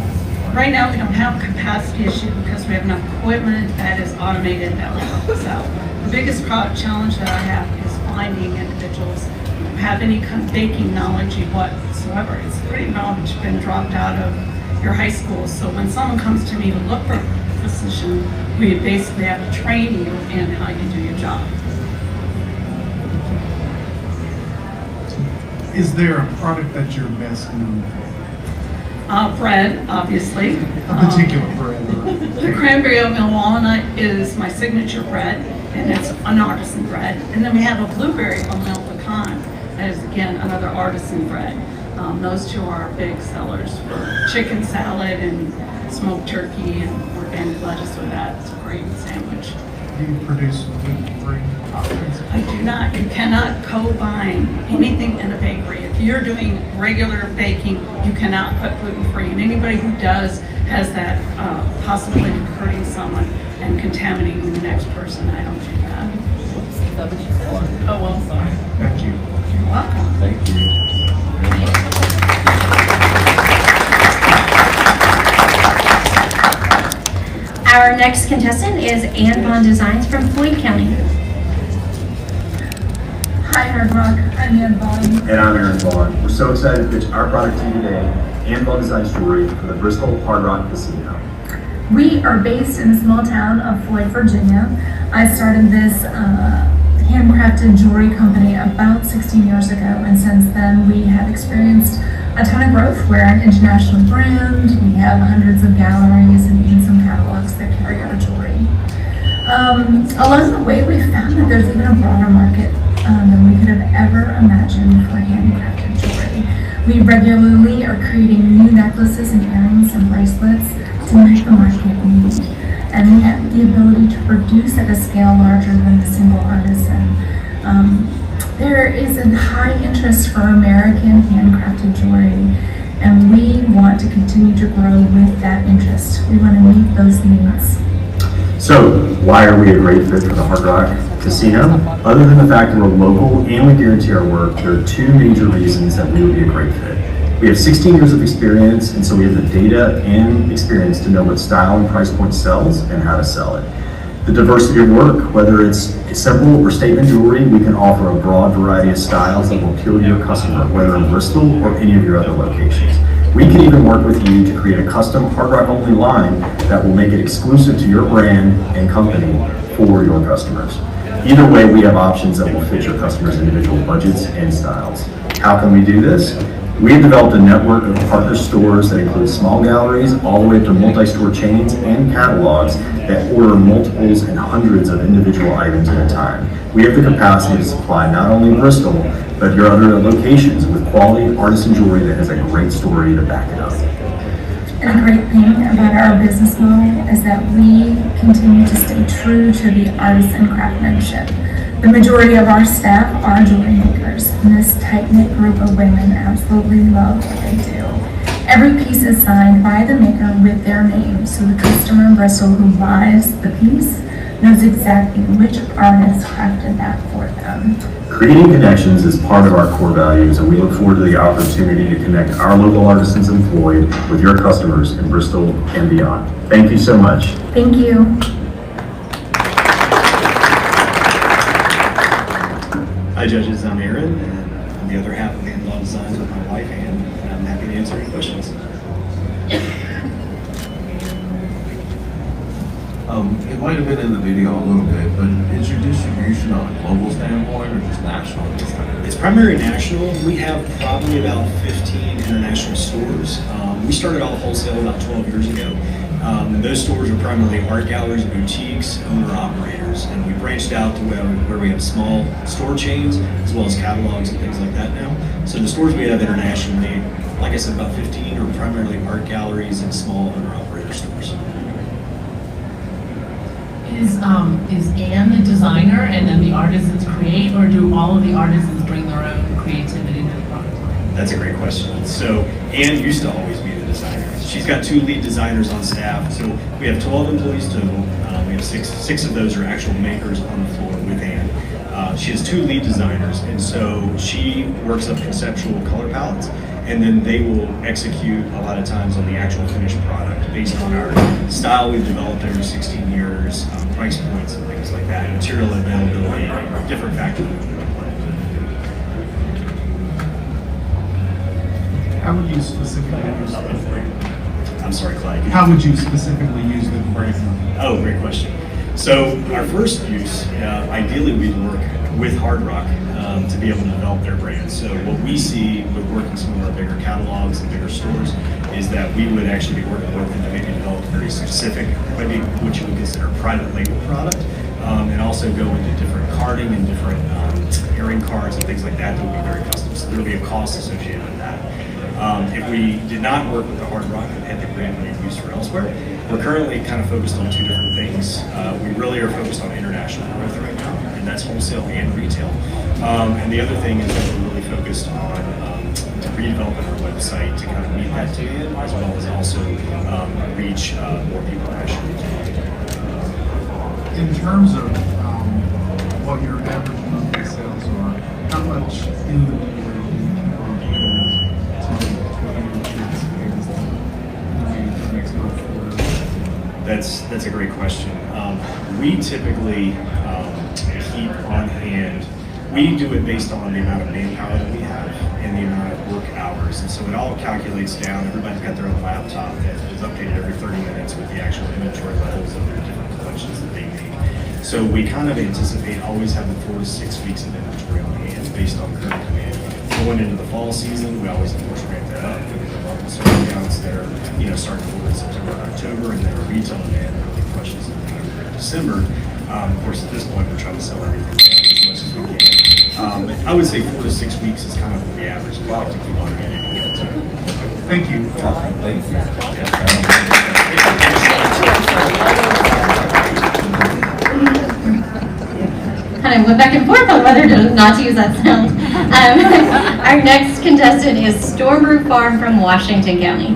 Right now, we don't have a capacity issue because we have enough equipment that is automated that will help us out. The biggest challenge that I have is finding individuals who have any kind of baking knowledge whatsoever. It's pretty much been dropped out of your high school. So when someone comes to me to look for a position, we basically have to train you in how you do your job. Is there a product that you're best known for? Bread, obviously. A particular bread? The cranberry oatmeal walnut is my signature bread, and it's an artisan bread. And then we have a blueberry oatmeal pecan, that is again another artisan bread. Those 2 are big sellers for chicken salad and smoked turkey and organic lettuce with that. It's a great sandwich. Do you produce gluten-free options? I do not. You cannot co-bind anything in a bakery. If you're doing regular baking, you cannot put gluten-free. And anybody who does has that possibility of hurting someone and contaminating the next person. I don't do that. Oh, well, sorry. Thank you. You're welcome. Thank you. Our next contestant is Ann Vaughn Designs from Floyd County. Hi, Hard Rock. I'm Ann Vaughn. And I'm Aaron Vaughn. We're so excited to pitch our product to you today, Ann Vaughn Designs Jewelry for the Bristol Hard Rock Casino. We are based in the small town of Floyd, Virginia. I started this handcrafted jewelry company about 16 years ago, and since then we have experienced a ton of growth. We're an international brand. We have hundreds of galleries and even some catalogs that carry our jewelry. Along the way, we found that there's even a broader market than we could have ever imagined for handcrafted jewelry. We regularly are creating new necklaces and earrings and bracelets to meet the market need. And we have the ability to produce at a scale larger than the single artisan. There is a high interest for American handcrafted jewelry, and we want to continue to grow with that interest. We want to meet those needs. So, why are we a great fit for the Hard Rock Casino? Other than the fact that we're local and we guarantee our work, there are 2 major reasons that we would be a great fit. We have 16 years of experience, and so we have the data and experience to know what style and price point sells and how to sell it. The diversity of work, whether it's simple or statement jewelry, we can offer a broad variety of styles that will appeal to your customer, whether in Bristol or any of your other locations. We can even work with you to create a custom Hard Rock only line that will make it exclusive to your brand and company for your customers. Either way, we have options that will fit your customers' individual budgets and styles. How can we do this? We have developed a network of partner stores that include small galleries all the way up to multi-store chains and catalogs that order multiples and hundreds of individual items at a time. We have the capacity to supply not only Bristol, but your other locations with quality artisan jewelry that has a great story to back it up. And the great thing about our business model is that we continue to stay true to the artisan craftsmanship. The majority of our staff are jewelry makers, and this tight-knit group of women absolutely love what they do. Every piece is signed by the maker with their name, so the customer in Bristol who buys the piece knows exactly which artist crafted that for them. Creating connections is part of our core values, and we look forward to the opportunity to connect our local artisans in Floyd with your customers in Bristol and beyond. Thank you so much. Thank you. Hi judges, I'm Aaron, and I'm the other half of Hand Law Designs with my wife Ann, and I'm happy to answer any questions. It might have been in the video a little bit, but is your distribution on a global standpoint or just national at this time? It's primarily national. We have probably about 15 international stores. We started off wholesale about 12 years ago. And those stores are primarily art galleries, boutiques, owner-operators, and we branched out to where we have small store chains as well as catalogs and things like that now. So the stores we have internationally, like I said, about 15 are primarily art galleries and small owner-operator stores. Is Anne the designer and then the artisans create, or do all of the artisans bring their own creativity to the product line? That's a great question. So Anne used to always be the designer. She's got 2 lead designers on staff. So we have 12 employees total. We have six of those are actual makers on the floor with Anne. She has 2 lead designers, and so she works up conceptual color palettes, and then they will execute a lot of times on the actual finished product based on our style we've developed over 16 years, price points and things like that, material availability, different factors. How would you specifically use the brand? I'm sorry, Clyde. How would you specifically use the brand? Oh, great question. So our first use, ideally we'd work with Hard Rock to be able to develop their brand. So what we see with working some of our bigger catalogs and bigger stores is that we would actually be working with them to maybe develop a very specific, maybe what you would consider a private label product, and also go into different carding and different airing cards and things like that that would be very custom. So there would be a cost associated with that. If we did not work with the Hard Rock and had the brand we used for elsewhere, we're currently kind of focused on 2 different things. We really are focused on international growth right now, and that's wholesale and retail. And the other thing is that we're really focused on redeveloping our website to kind of meet that demand, as well as also reach more people nationally. In terms of what your average monthly sales are, how much inventory That's a great question. We typically keep on hand. We do it based on the amount of manpower that we have and the amount of work hours, and so it all calculates down. Everybody's got their own laptop that is updated every 30 minutes with the actual inventory levels of their different collections that they make. So we kind of anticipate always having 4 to 6 weeks of inventory on hand based on current demand. Going into the fall season, we always of course ramp that up. We certain accounts that are starting to order in September and October, and then our retail demand really pushes in November and December. Of course, at this point, we're trying to sell everything as much as we can. I would say 4 to 6 weeks is kind of the average. We like to keep on hand and get to. Thank you. Thank Kind of went back and forth on whether not to use that sound. Our next contestant is Stormbrew Farm from Washington County.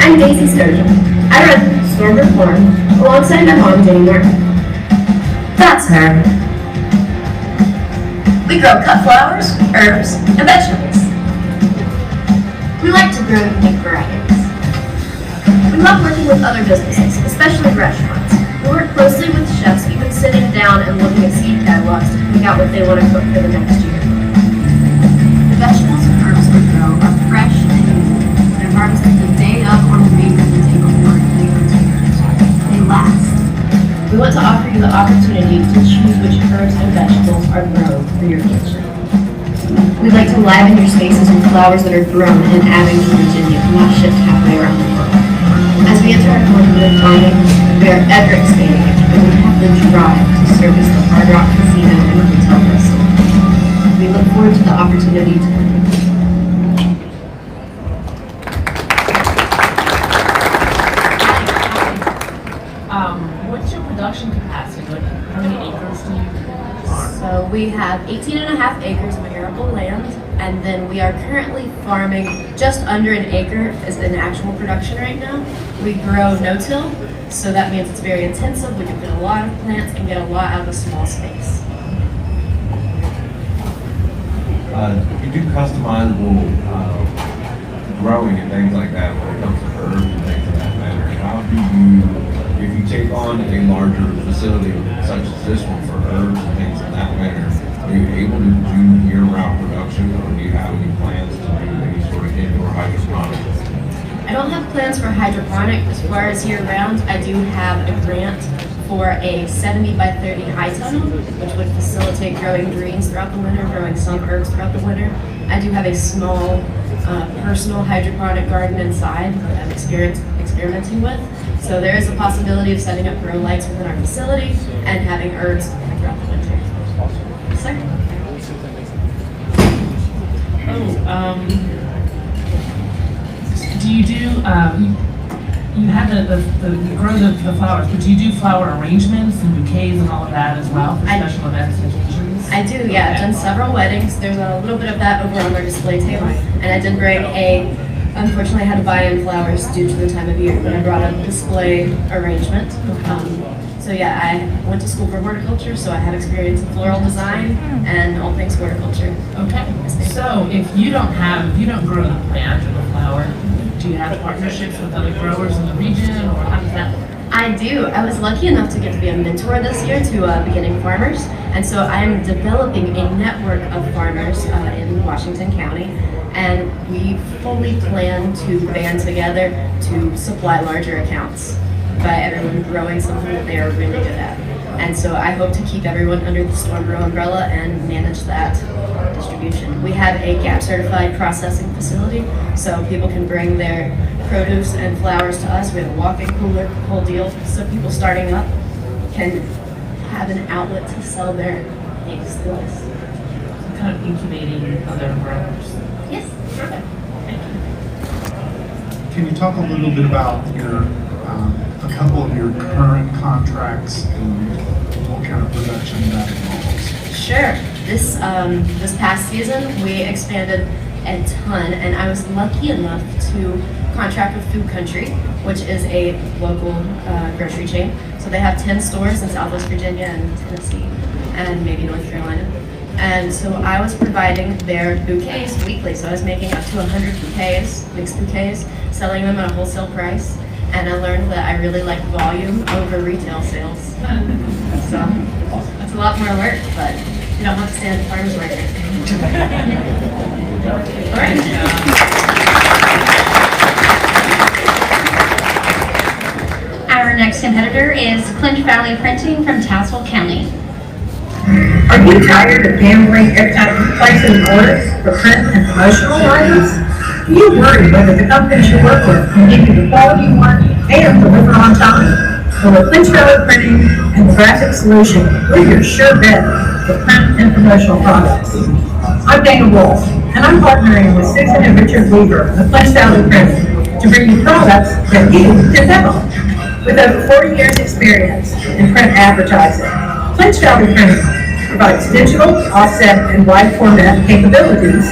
I'm Daisy Sturgeon. I run Stormbrew Farm alongside my mom, Jenny Martin. That's her. We grow cut flowers, herbs, and vegetables. We like to grow unique varieties. We love working with other businesses, especially restaurants. We work closely with chefs, even sitting down and looking at seed catalogs to pick out what they want to cook for the next year. The vegetables and herbs we grow are fresh and unique. They're harvested the day of or the day of the table for 2 years. They last. to offer you the opportunity to choose which herbs and vegetables are grown for your kitchen. We'd like to liven your spaces with flowers that are grown in Abington, Virginia, not shipped halfway around the world. As we enter our fourth year of planning, we are ever expanding, and we have the drive to service the Hard Rock Casino and Hotel Bristol. We look forward to the opportunity to What's your production capacity? Like, how many acres do you farm? So we have 18.5 acres of arable land, and then we are currently farming just under an acre is in actual production right now. We grow no-till, so that means it's very intensive. We can put a lot of plants and get a lot out of a small space. You do customizable growing and things like that when it comes to herbs and things of that matter. How do you, if you take on a larger facility such as this one for herbs and things of that manner, are you able to do year-round production, or do you have any plans to do any sort of indoor hydroponics? I don't have plans for hydroponic as far as year-round. I do have a grant for a 70 by 30 high tunnel, which would facilitate growing greens throughout the winter, growing some herbs throughout the winter. I do have a small personal hydroponic garden inside that I'm experimenting with. So there is a possibility of setting up grow lights within our facility and having herbs throughout the winter. Second. Do you do, you have you grow the flowers, but do you do flower arrangements and bouquets and all of that as well for special events and occasions? I do, yeah. I've done several weddings. There's a little bit of that over on our display table. And I did bring unfortunately I had to buy in flowers due to the time of year, but I brought a display arrangement. So yeah, I went to school for horticulture, so I have experience in floral design and all things horticulture. Okay. So if you don't grow the plant or the flower, do you have partnerships with other growers in the region, or how does that work? I do. I was lucky enough to get to be a mentor this year to beginning farmers, and so I'm developing a network of farmers in Washington County, and we fully plan to band together to supply larger accounts by everyone growing something that they are really good at. And so I hope to keep everyone under the Storm Grow umbrella and manage that distribution. We have a GAP certified processing facility, so people can bring their produce and flowers to us. We have a walk-in cooler, whole deal, so people starting up can have an outlet to sell their eggs to us. So kind of incubating other growers. Yes. Perfect. Thank you. Can you talk a little bit about a couple of your current contracts and what kind of production that involves? Sure. This past season, we expanded a ton, and I was lucky enough to contract with Food Country, which is a local grocery chain. So they have 10 stores in Southwest Virginia and Tennessee and maybe North Carolina. And so I was providing their bouquets weekly. So I was making up to 100 bouquets, mixed bouquets, selling them at a wholesale price. And I learned that I really like volume over retail sales. So that's a lot more work, but you don't have to stand at the farmer's market. All right. Our next competitor is Clinch Valley Printing from Tazewell County. Are you tired of gambling every time you place an order for print and promotional items? Do you worry whether the companies you work with can give you the quality you want and deliver on time? Well, with Clinch Valley Printing and the Graphic Solution, we're your sure bet for print and promotional products. I'm Dana Wolf, and I'm partnering with Susan and Richard Weaver of Clinch Valley Printing to bring you products that you can demo. With over 40 years experience in print advertising, Clinch Valley Printing provides digital, offset, and wide format capabilities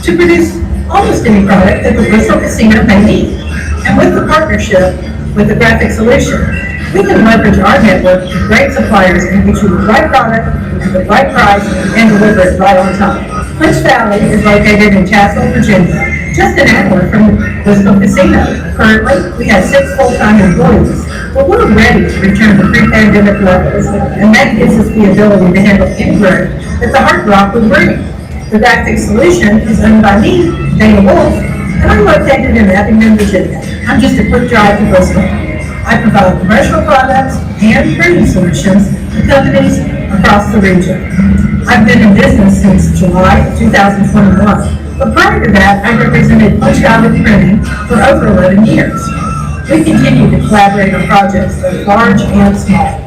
to produce almost any product that the Bristol Casino may need. And with the partnership with the Graphic Solution, we can leverage our network of great suppliers and get you the right product at the right price and deliver it right on time. Clinch Valley is located in Tazewell, Virginia, just an hour from Bristol Casino. Currently, we have 6 full-time employees, but we're ready to return to pre-pandemic levels, and that gives us the ability to handle any growth that the Hard Rock would bring. The Graphic Solution is owned by me, Dana Wolf, and I'm located in Abington, Virginia. I'm just a quick drive to Bristol. I provide promotional products and printing solutions to companies across the region. I've been in business since July of 2021, but prior to that, I represented Punch Valley Printing for over 11 years. We continue to collaborate on projects both large and small.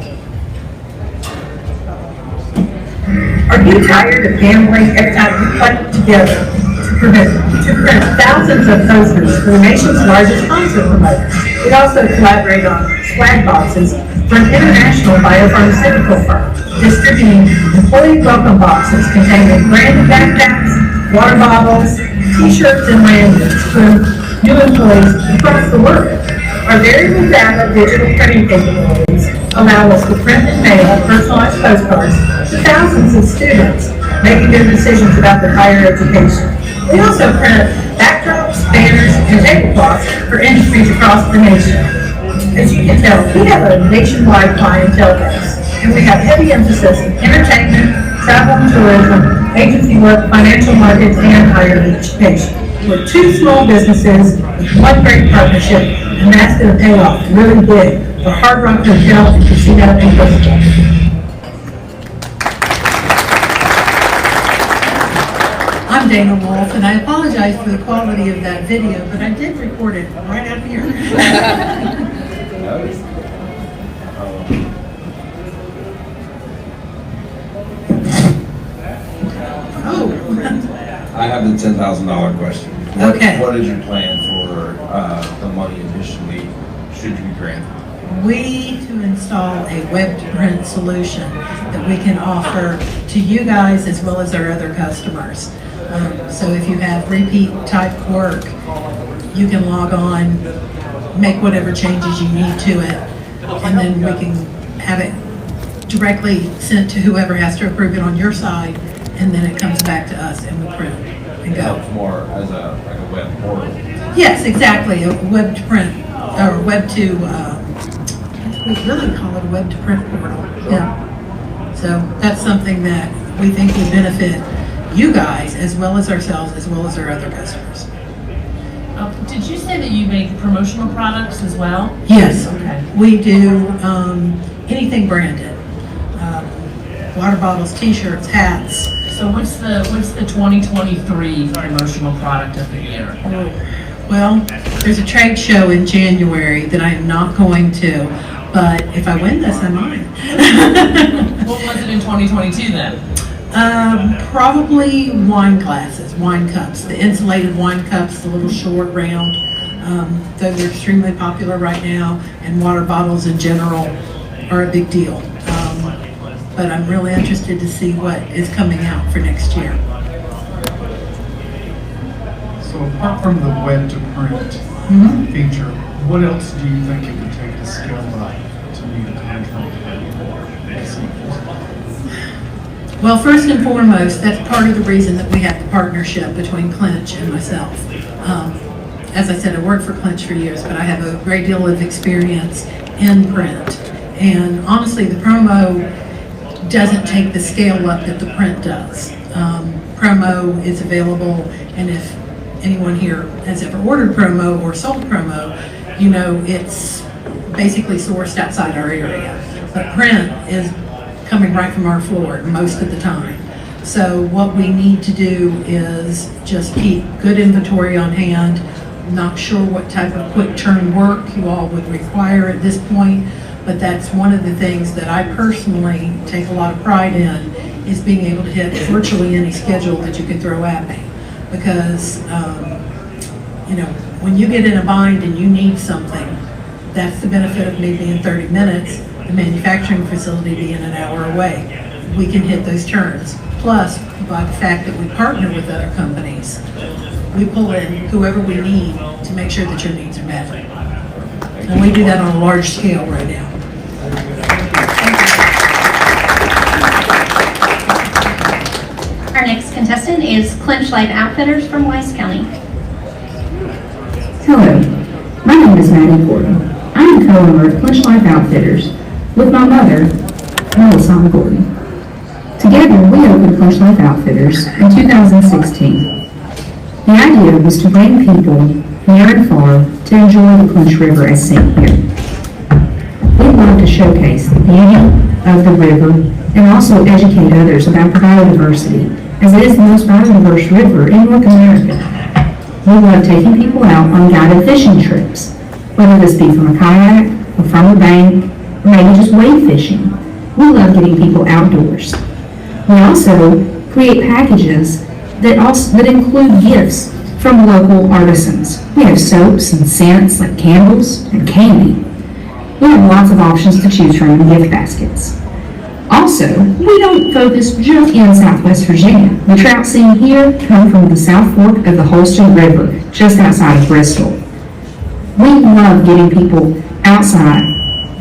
Are you tired of gambling every time you cluck together to print thousands of posters for the nation's largest concert promoter? We also collaborate on swag boxes for an international biopharmaceutical firm, distributing employee welcome boxes containing branded backpacks, water bottles, t-shirts, and lanyards for new employees across the world. Our variable data digital printing capabilities allow us to print and mail personalized postcards to thousands of students making their decisions about their higher education. We also print backdrops, banners, and tablecloths for industries across the nation. As you can tell, we have a nationwide clientele base, and we have heavy emphasis in entertainment, travel and tourism, agency work, financial markets, and higher education. We're two small businesses with one great partnership, and that's going to pay off really big for Hard Rock Hotel and Casino in Bristol. I'm Dana Wolf, and I apologize for the quality of that video, but I did record it right out here. I have the $10,000 question. Okay. What is your plan for the money initially, should you grant? We need to install a web print solution that we can offer to you guys as well as our other customers. So if you have repeat type work, you can log on, make whatever changes you need to it, and then we can have it directly sent to whoever has to approve it on your side, and then it comes back to us and we print and go. It's more as like a web portal. Yes, exactly, a web to print, or web to, we really call it a web to print portal, yeah. So that's something that we think will benefit you guys as well as ourselves, as well as our other customers. Did you say that you make promotional products as well? Yes, Okay. we do anything branded. Water bottles, t-shirts, hats. So what's the 2023 promotional product of the year? Well, there's a trade show in January that I am not going to, but if I win this, I might. What was it in 2022 then? Probably wine glasses, wine cups, the insulated wine cups, the little short round. Those are extremely popular right now, and water bottles in general are a big deal. But I'm really interested to see what is coming out for next year. So apart from the web to print feature, what else do you think it would take to scale up to meet a contract? Well, first and foremost, that's part of the reason that we have the partnership between Clinch and myself. As I said, I worked for Clinch for years, but I have a great deal of experience in print. And honestly, the promo doesn't take the scale up that the print does. Promo is available, and if anyone here has ever ordered promo or sold promo, you know it's basically sourced outside our area. But print is coming right from our floor most of the time. So what we need to do is just keep good inventory on hand. Not sure what type of quick turn work you all would require at this point, but that's one of the things that I personally take a lot of pride in, is being able to hit virtually any schedule that you can throw at me. Because, you know, when you get in a bind and you need something, that's the benefit of me being 30 minutes, the manufacturing facility being an hour away. We can hit those turns. Plus, by the fact that we partner with other companies, we pull in whoever we need to make sure that your needs are met. And we do that on a large scale right now. Our next contestant is Clinch Life Outfitters from Wise County. Hello, my name is Maddie Gordon. I am co-owner of Clinch Life Outfitters with my mother, Melissa Gordon. Together, we opened Clinch Life Outfitters in 2016. The idea was to bring people near and far to enjoy the Clinch River as seen here. love to showcase the beauty of the river and also educate others about the biodiversity, as it is the most biodiverse river in North America. We love taking people out on guided fishing trips, whether this be from a kayak or from a bank, or maybe just wade fishing. We love getting people outdoors. We also create packages that include gifts from local artisans. We have soaps and scents like candles and candy. We have lots of options to choose from in gift baskets. Also, we don't focus just in Southwest Virginia. The trout seen here come from the South Fork of the Holston River, just outside of Bristol. We love getting people outside.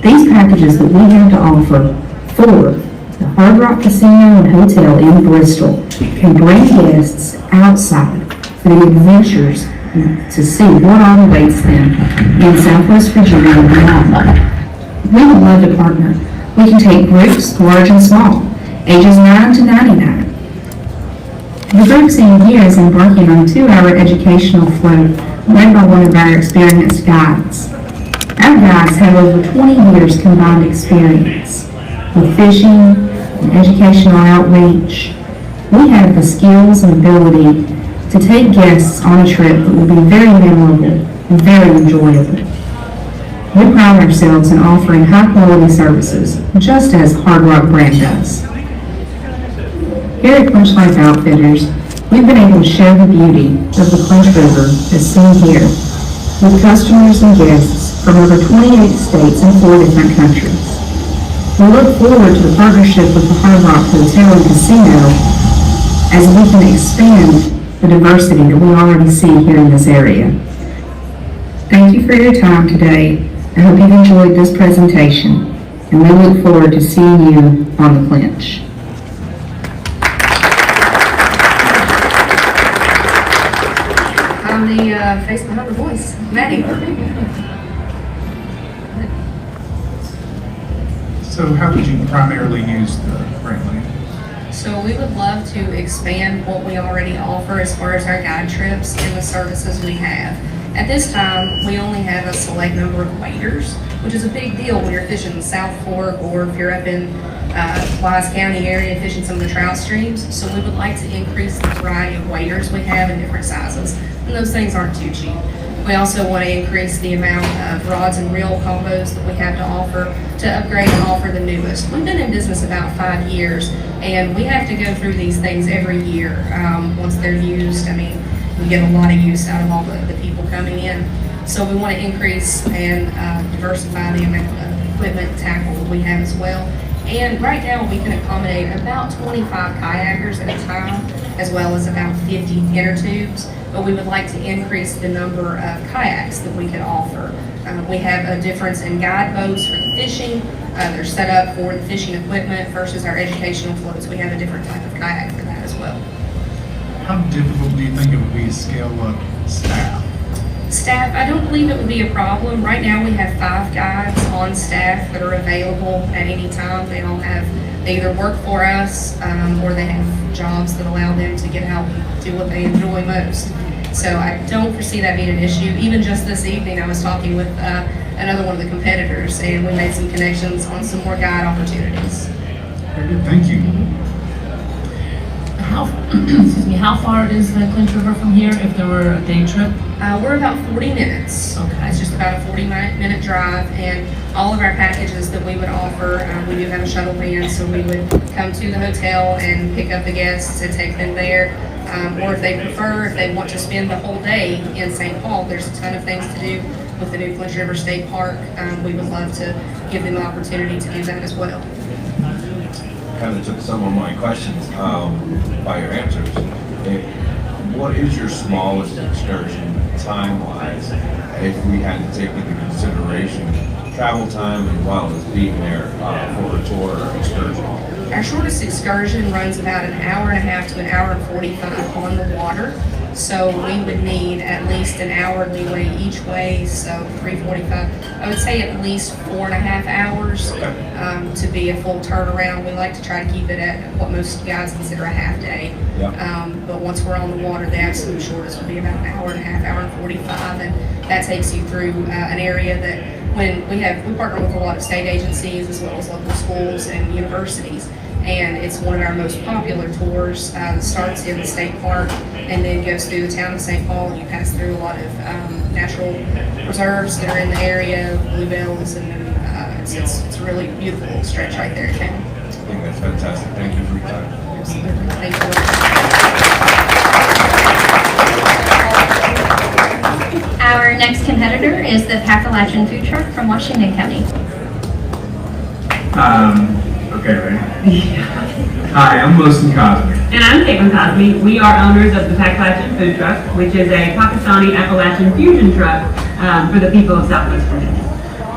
These packages that we have to offer for the Hard Rock Casino and Hotel in Bristol can bring guests outside for the adventures to see what all awaits them in Southwest Virginia and beyond. We would love to partner. We can take groups, large and small, ages 9 to 99. The group seen here is embarking on a 2-hour educational float led by one of our experienced guides. Our guides have over 20 years combined experience with fishing and educational outreach. We have the skills and ability to take guests on a trip that will be very memorable and very enjoyable. We pride ourselves in offering high-quality services, just as Hard Rock brand does. Here at Clinch Life Outfitters, we've been able to share the beauty of the Clinch River as seen here, with customers and guests from over 28 states and 4 different countries. We look forward to the partnership with the Hard Rock Hotel and Casino as we can expand the diversity that we already see here in this area. Thank you for your time today. I hope you've enjoyed this presentation, and we look forward to seeing you on the Clinch. I'm the face behind the voice, Maddie. So how would you primarily use the grant money? So we would love to expand what we already offer as far as our guide trips and the services we have. At this time, we only have a select number of waders, which is a big deal when you're fishing the South Fork or if you're up in Wise County area fishing some of the trout streams. So we would like to increase the variety of waders we have in different sizes, and those things aren't too cheap. We also want to increase the amount of rods and reel combos that we have to offer to upgrade and offer the newest. We've been in business about 5 years, and we have to go through these things every year. Once they're used, I mean, we get a lot of use out of all the people coming in. So we want to increase and diversify the amount of equipment and tackle that we have as well. And right now we can accommodate about 25 kayakers at a time, as well as about 50 inner tubes. But we would like to increase the number of kayaks that we could offer. We have a difference in guide boats for the fishing. They're set up for the fishing equipment versus our educational floats. We have a different type of kayak for that as well. How difficult do you think it would be to scale up staff? Staff, I don't believe it would be a problem. Right now we have 5 guides on staff that are available at any time. They either work for us or they have jobs that allow them to get out and do what they enjoy most. So I don't foresee that being an issue. Even just this evening, I was talking with another one of the competitors, and we made some connections on some more guide opportunities. Very good, thank you. How far is the Clinch River from here if there were a day trip? We're about 40 minutes. Okay. It's just about a 40-minute drive, and all of our packages that we would offer, we do have a shuttle van, so we would come to the hotel and pick up the guests and take them there. Or if they prefer, if they want to spend the whole day in St. Paul, there's a ton of things to do with the new Clinch River State Park. We would love to give them the opportunity to do that as well. Kind of took some of my questions by your answers. What is your smallest excursion time-wise if we had to take into consideration travel time as well as being there for a tour or excursion? Our shortest excursion runs about an hour and a half to an hour and 45 on the water. So we would need at least an hour leeway each way, so 3:45. I would say at least 4.5 hours to be a full turnaround. We like to try to keep it at what most guys consider a half day. But once we're on the water, the absolute shortest would be about an hour and a half, hour and 45, and that takes you through an area that when we partner with a lot of state agencies as well as local schools and universities. And it's one of our most popular tours. Starts in the state park and then goes through the town of St. Paul, and you pass through a lot of natural reserves that are in the area, bluebells, and then it's a really beautiful stretch right there in town. I think that's fantastic. Thank you for your time. Absolutely. Thank you. Our next competitor is the Appalachian Food Truck from Washington County. Okay, ready? Hi, I'm Wilson Cosby. And I'm Caitlin Cosby. We are owners of the Appalachian Food Truck, which is a Pakistani Appalachian fusion truck for the people of Southwest Virginia.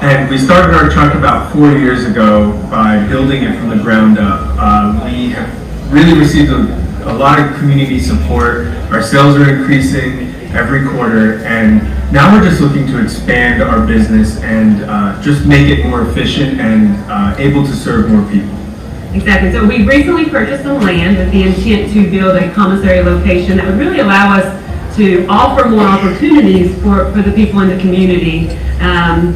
And we started our truck about 4 years ago by building it from the ground up. We have really received a lot of community support. Our sales are increasing every quarter, and now we're just looking to expand our business and just make it more efficient and able to serve more people. Exactly. So we recently purchased some land with the intent to build a commissary location that would really allow us to offer more opportunities for the people in the community, and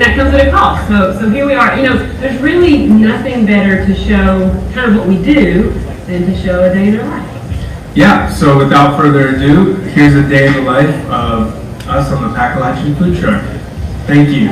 that comes at a cost. So here we are. You know, there's really nothing better to show kind of what we do than to show a day in our life. Yeah, so without further ado, here's a day in the life of us on the Appalachian Food Truck. Thank you.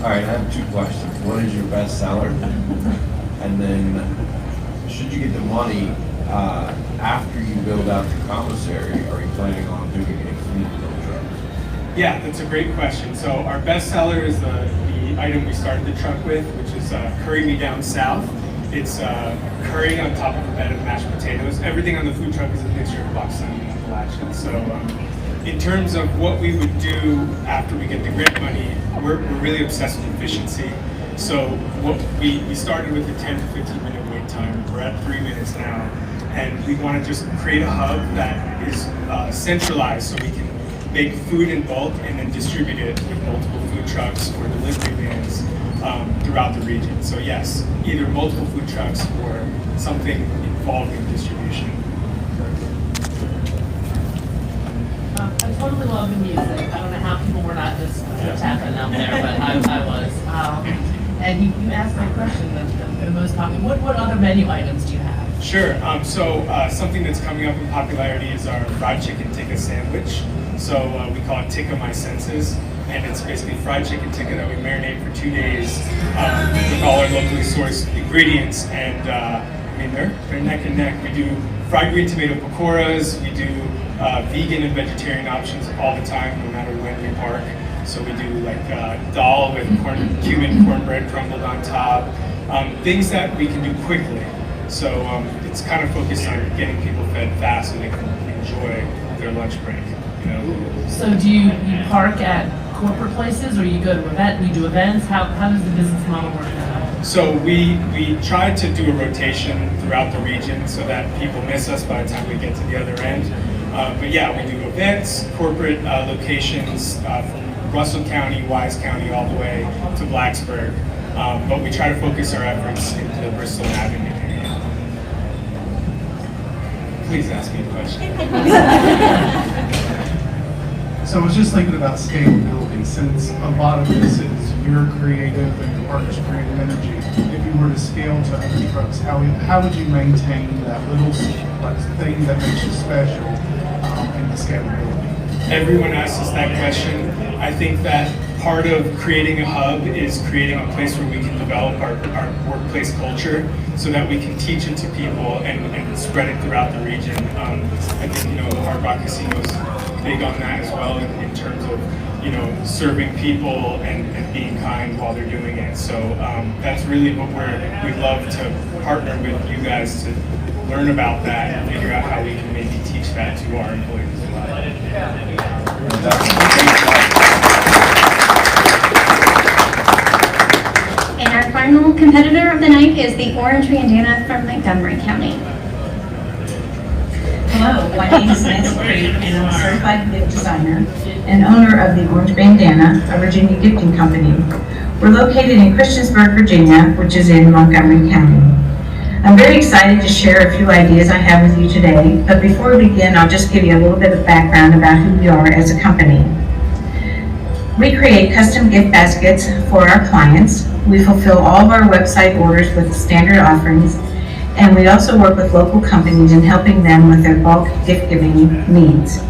All right, I have two questions. What is your best seller? And then, should you get the money after you build out the commissary, are you planning on doing a fleet of trucks? Yeah, that's a great question. So our best seller is the item we started the truck with, which is Curry Me Down South. It's curry on top of a bed of mashed potatoes. Everything on the food truck is a mixture of Pakistani and Appalachian. So in terms of what we would do after we get the grant money, we're really obsessed with efficiency. So what we started with a 10 to 15 minute wait time. We're at 3 minutes now. And we want to just create a hub that is centralized so we can make food in bulk and then distribute it with multiple food trucks or delivery vans throughout the region. So yes, either multiple food trucks or something involving distribution. I totally love the music. I don't know how people were not just tapping out there, but I was. And you asked my question, the most popular. What other menu items do you have? Sure. So something that's coming up in popularity is our fried chicken tikka sandwich. So we call it Tikka My Senses, and it's basically fried chicken tikka that we marinate for 2 days with all our locally sourced ingredients. And I mean, they're neck and neck. We do fried green tomato pakoras. We do vegan and vegetarian options all the time, no matter when we park. So we do like dal with cumin cornbread crumbled on top, things that we can do quickly. So it's kind of focused on getting people fed fast so they can enjoy their lunch break. You know? So do you park at corporate places, or you go to you do events? How does the business model work now? So we try to do a rotation throughout the region so that people miss us by the time we get to the other end. But yeah, we do events, corporate locations from Russell County, Wise County, all the way to Blacksburg. But we try to focus our efforts into the Bristol Avenue area. Please ask me a question. So I was just thinking about scalability, since a lot of this is your creative and your partner's creative energy. If you were to scale to other trucks, how would you maintain that little thing that makes you special in the scalability? Everyone asks us that question. I think that part of creating a hub is creating a place where we can develop our workplace culture so that we can teach it to people and spread it throughout the region. I think, the Hard Rock Casino is big on that as well in terms of, serving people and being kind while they're doing it. So that's really what we love to partner with you guys to learn about that and figure out how we can maybe teach that to our employees as well. And our final competitor of the night is the Orange Bandana from Montgomery County. Hello, my name is Nancy Creed, and I'm a certified gift designer and owner of the Orange Bandana, a Virginia gifting company. We're located in Christiansburg, Virginia, which is in Montgomery County. I'm very excited to share a few ideas I have with you today, but before we begin, I'll just give you a little bit of background about who we are as a company. We create custom gift baskets for our clients. We fulfill all of our website orders with standard offerings, and we also work with local companies in helping them with their bulk gift giving needs.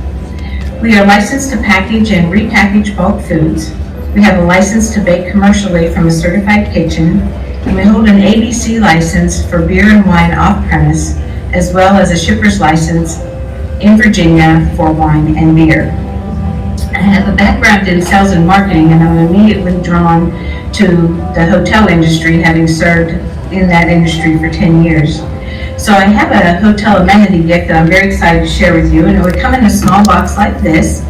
We are licensed to package and repackage bulk foods. We have a license to bake commercially from a certified kitchen, and we hold an ABC license for beer and wine off-premise, as well as a shipper's license in Virginia for wine and beer. I have a background in sales and marketing, and I'm immediately drawn to the hotel industry, having served in that industry for 10 years. So I have a hotel amenity gift that I'm very excited to share with you, and it would come in a small box like this,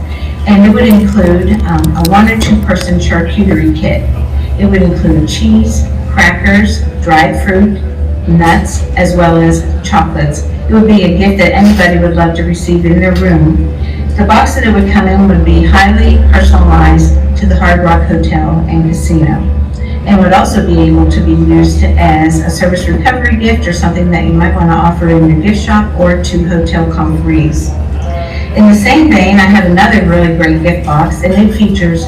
and it would include a 1 or 2 person charcuterie kit. It would include cheese, crackers, dried fruit, nuts, as well as chocolates. It would be a gift that anybody would love to receive in their room. The box that it would come in would be highly personalized to the Hard Rock Hotel and Casino, and would also be able to be used as a service recovery gift or something that you might want to offer in your gift shop or to hotel conferees. In the same vein, I have another really great gift box, and it features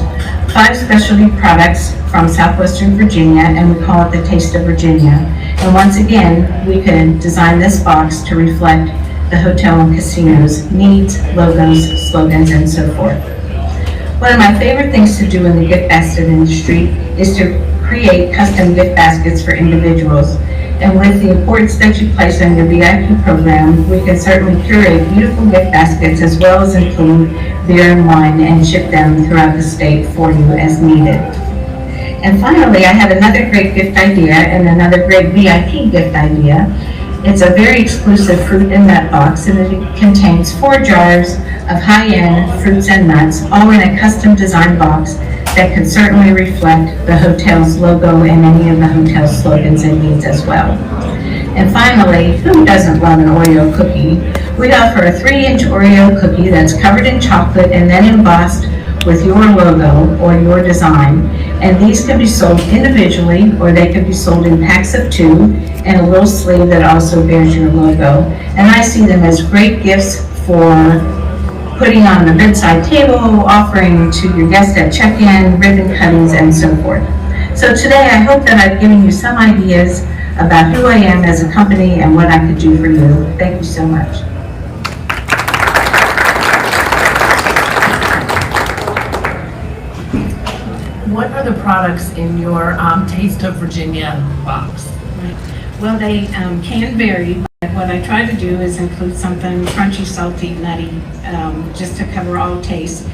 5 specialty products from Southwestern Virginia, and we call it the Taste of Virginia. And once again, we could design this box to reflect the hotel and casino's needs, logos, slogans, and so forth. One of my favorite things to do in the gift basket industry is to create custom gift baskets for individuals. And with the importance that you place on your VIP program, we can certainly curate beautiful gift baskets as well as include beer and wine and ship them throughout the state for you as needed. And finally, I have another great gift idea and another great VIP gift idea. It's a very exclusive fruit and nut box, and it contains 4 jars of high-end fruits and nuts, all in a custom design box that could certainly reflect the hotel's logo and any of the hotel's slogans and needs as well. And finally, who doesn't love an Oreo cookie? We offer a 3-inch Oreo cookie that's covered in chocolate and then embossed with your logo or your design. And these can be sold individually, or they can be sold in packs of 2 and a little sleeve that also bears your logo. And I see them as great gifts for putting on the bedside table, offering to your guests at check-in, ribbon cuttings, and so forth. So today, I hope that I've given you some ideas about who I am as a company and what I could do for you. Thank you so much. What are the products in your Taste of Virginia box? Well, they can vary, What I try to do is include something crunchy, salty, nutty, just to cover all tastes.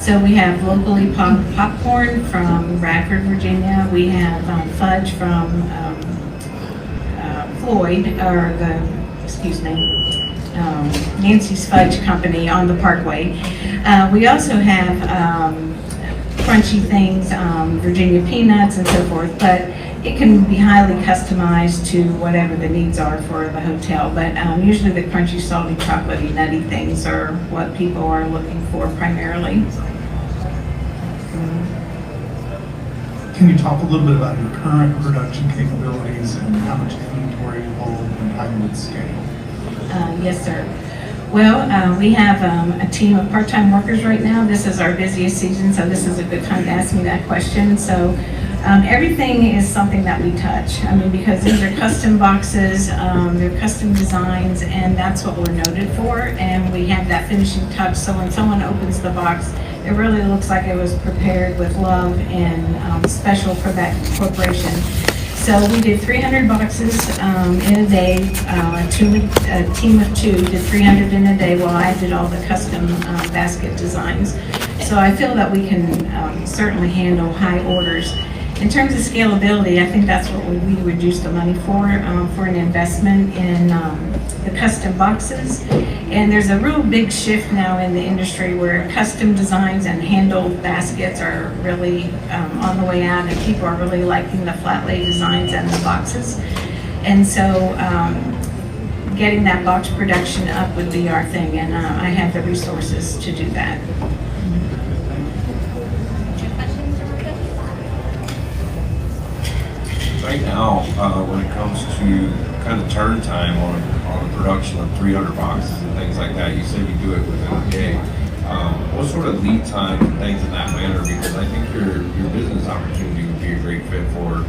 So we have locally popcorn from Radford, Virginia. We have fudge from Nancy's Fudge Company on the Parkway. We also have crunchy things, Virginia peanuts and so forth, but it can be highly customized to whatever the needs are for the hotel. But usually the crunchy, salty, chocolatey, nutty things are what people are looking for primarily. Can you talk a little bit about your current production capabilities and how much inventory you hold and how you would scale? Yes, sir. Well, we have a team of part-time workers right now. This is our busiest season, so this is a good time to ask me that question. So everything is something that we touch. I mean, because these are custom boxes, they're custom designs, and that's what we're noted for. And we have that finishing touch, so when someone opens the box, it really looks like it was prepared with love and special for that corporation. So we did 300 boxes in a day. A team of two did 300 in a day while I did all the custom basket designs. So I feel that we can certainly handle high orders. In terms of scalability, I think that's what we would use the money for an investment in the custom boxes. And there's a real big shift now in the industry where custom designs and handled baskets are really on the way out, and people are really liking the flat lay designs and the boxes. And so getting that box production up would be our thing, and I have the resources to do that. Right now, when it comes to kind of turn time on a production of 300 boxes and things like that, you said you do it within a day. What sort of lead time and things in that manner? Because I think your business opportunity would be a great fit for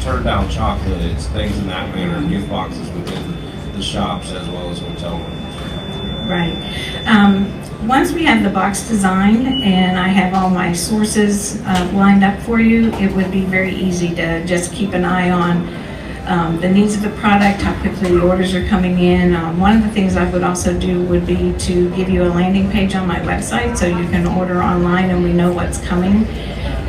turn down chocolates, things in that manner, gift boxes within the shops as well as hotel rooms. Right. Once we have the box designed and I have all my sources lined up for you, it would be very easy to just keep an eye on the needs of the product, how quickly the orders are coming in. One of the things I would also do would be to give you a landing page on my website so you can order online and we know what's coming.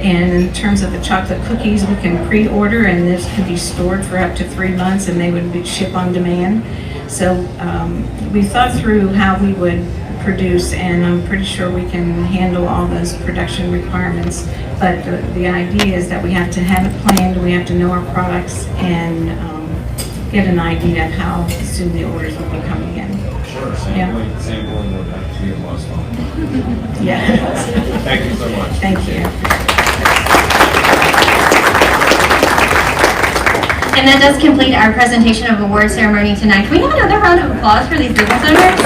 And in terms of the chocolate cookies, we can pre-order, and this can be stored for up to 3 months and they would be shipped on demand. So we thought through how we would produce, and I'm pretty sure we can handle all those production requirements. But the idea is that we have to have it planned, we have to know our products, and get an idea of how soon the orders will be coming in. Sure, sampling would have to be a must. Yeah. Thank you so much. Thank you. And that does complete our presentation of award ceremony tonight. Can we have another round of applause for these business owners?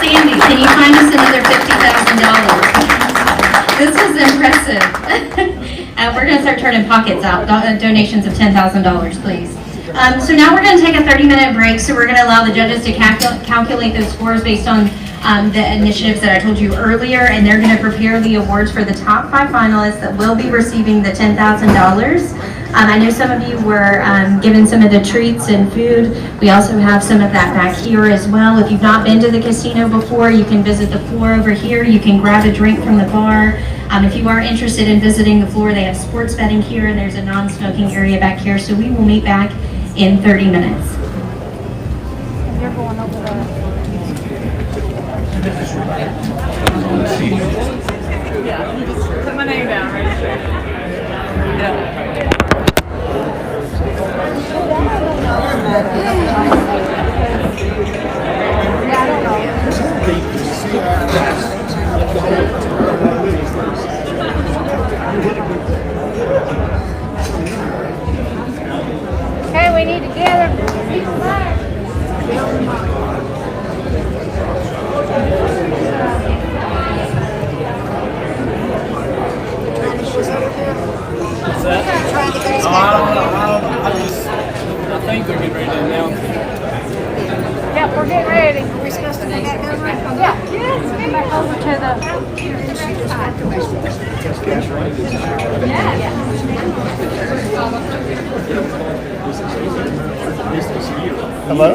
Sandy, can you find us another $50,000? This was impressive. We're going to start turning pockets out. Donations of $10,000, please. So now we're going to take a 30-minute break. So we're going to allow the judges to calculate those scores based on the initiatives that I told you earlier, and they're going to prepare the awards for the top 5 finalists that will be receiving the $10,000. I know some of you were given some of the treats and food. We also have some of that back here as well. If you've not been to the casino before, you can visit the floor over here. You can grab a drink from the bar. If you are interested in visiting the floor, they have sports betting here, and there's a non-smoking area back here. So we will meet back in 30 minutes. You're going over there. Yeah, just put my name down right there. Yeah. Hey, we need to gather people back. I think they're getting ready to announce it. Yep, we're getting ready. Are we supposed to make that go right? Yeah. Over to the. Hello?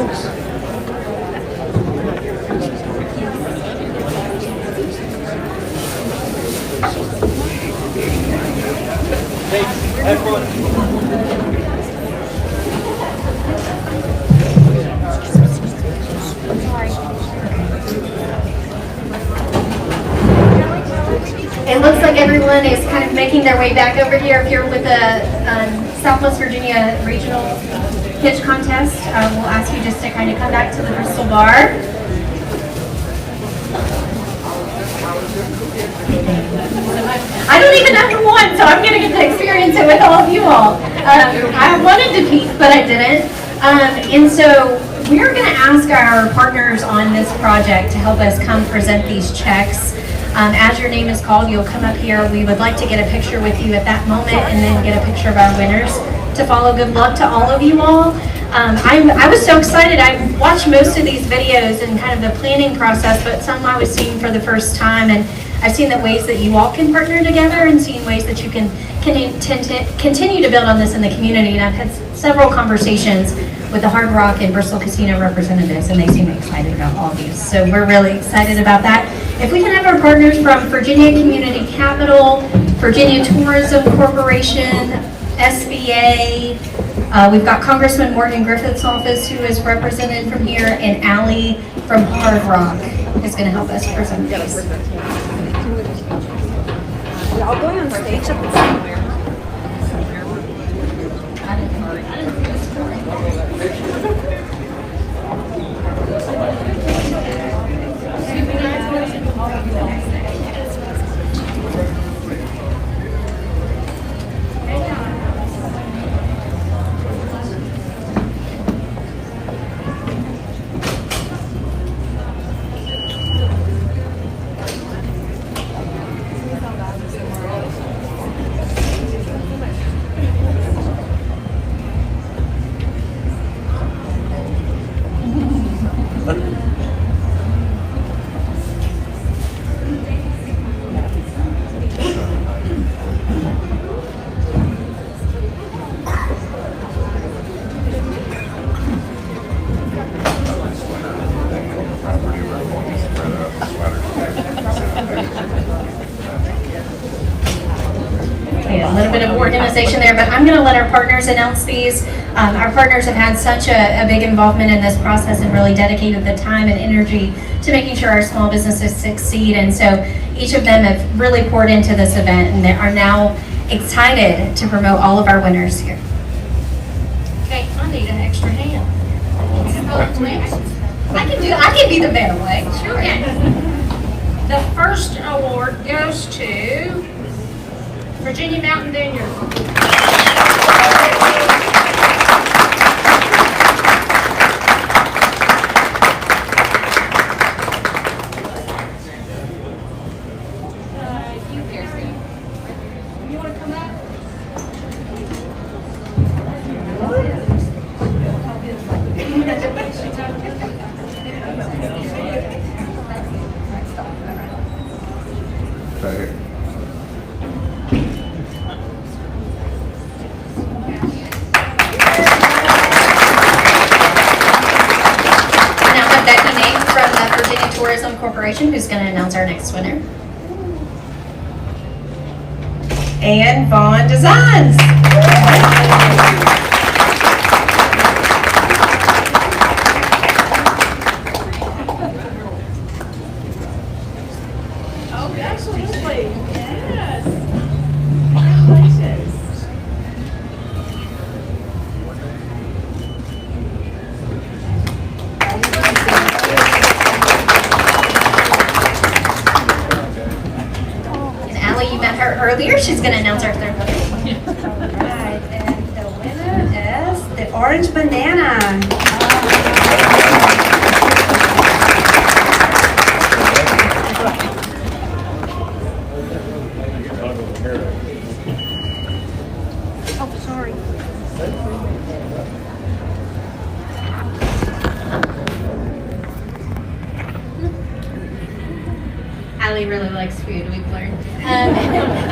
It looks like everyone is kind of making their way back over here. If you're with the Southwest Virginia Regional Pitch Contest, we'll ask you just to kind of come back to the Bristol bar. I don't even know who won, so I'm going to get to experience it with all of you all. I wanted to peek, but I didn't. And so we're going to ask our partners on this project to help us come present these checks. As your name is called, you'll come up here. We would like to get a picture with you at that moment and then get a picture of our winners to follow. Good luck to all of you all. I was so excited. I watched most of these videos and kind of the planning process, but some I was seeing for the first time. And I've seen the ways that you all can partner together and seen ways that you can continue to build on this in the community. And I've had several conversations with the Hard Rock and Bristol Casino representatives, and they seem excited about all of these. So we're really excited about that. If we can have our partners from Virginia Community Capital, Virginia Tourism Corporation, SBA, we've got Congressman Morgan Griffith's office who is represented from here, and Allie from Hard Rock is going to help us present these. Y'all going on stage at the same. A little bit of organization there, but I'm going to let our partners announce these. Our partners have had such a big involvement in this process and really dedicated the time and energy to making sure our small businesses succeed. And so each of them have really poured into this event and they are now excited to promote all of our winners here. Okay, I need an extra hand. I can be the banaway. Sure. The first award goes to Virginia Mountain Vineyard. You want to come up? Tourism Corporation, who's going to announce our next winner. And Vaughn Designs. Oh, absolutely. Yes. Congratulations. You met her earlier. She's going to announce our third winner. Right, and the winner is the Orange Banana. Oh, sorry. Allie really likes food, we've learned.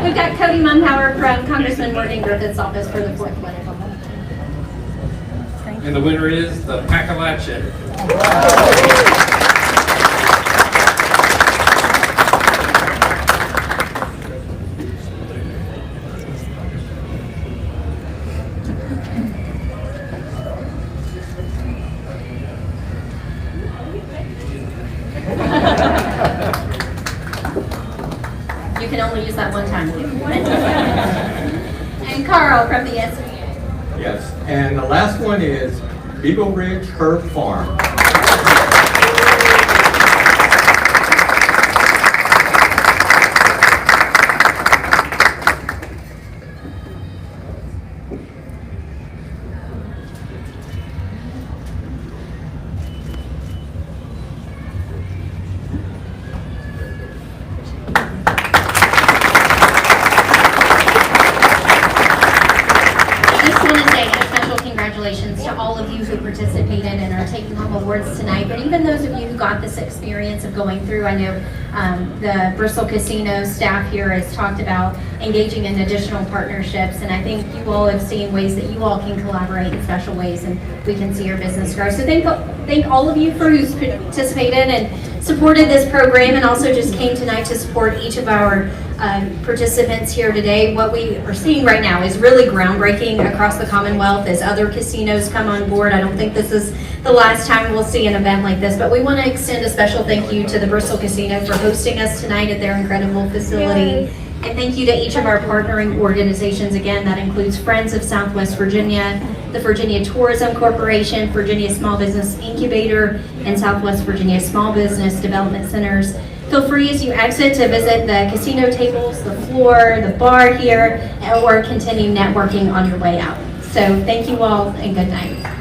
We've got Cody Mumpower from Congressman Morgan Griffith's office for the fourth winner. And the winner is the Pacalache. You can only use that one time. And Carl from the SBA. Yes, and the last one is Eagle Ridge Herb Farm. Congratulations to all of you who participated and are taking home awards tonight, but even those of you who got this experience of going through. I know the Bristol Casino staff here has talked about engaging in additional partnerships, and I think you all have seen ways that you all can collaborate in special ways, and we can see your business grow. So thank all of you for who's participated and supported this program, and also just came tonight to support each of our participants here today. What we are seeing right now is really groundbreaking across the Commonwealth as other casinos come on board. I don't think this is the last time we'll see an event like this, but we want to extend a special thank you to the Bristol Casino for hosting us tonight at their incredible facility. Yay. And thank you to each of our partnering organizations. Again, that includes Friends of Southwest Virginia, the Virginia Tourism Corporation, Virginia Small Business Incubator, and Southwest Virginia Small Business Development Centers. Feel free as you exit to visit the casino tables, the floor, the bar here, or continue networking on your way out. So thank you all and good night.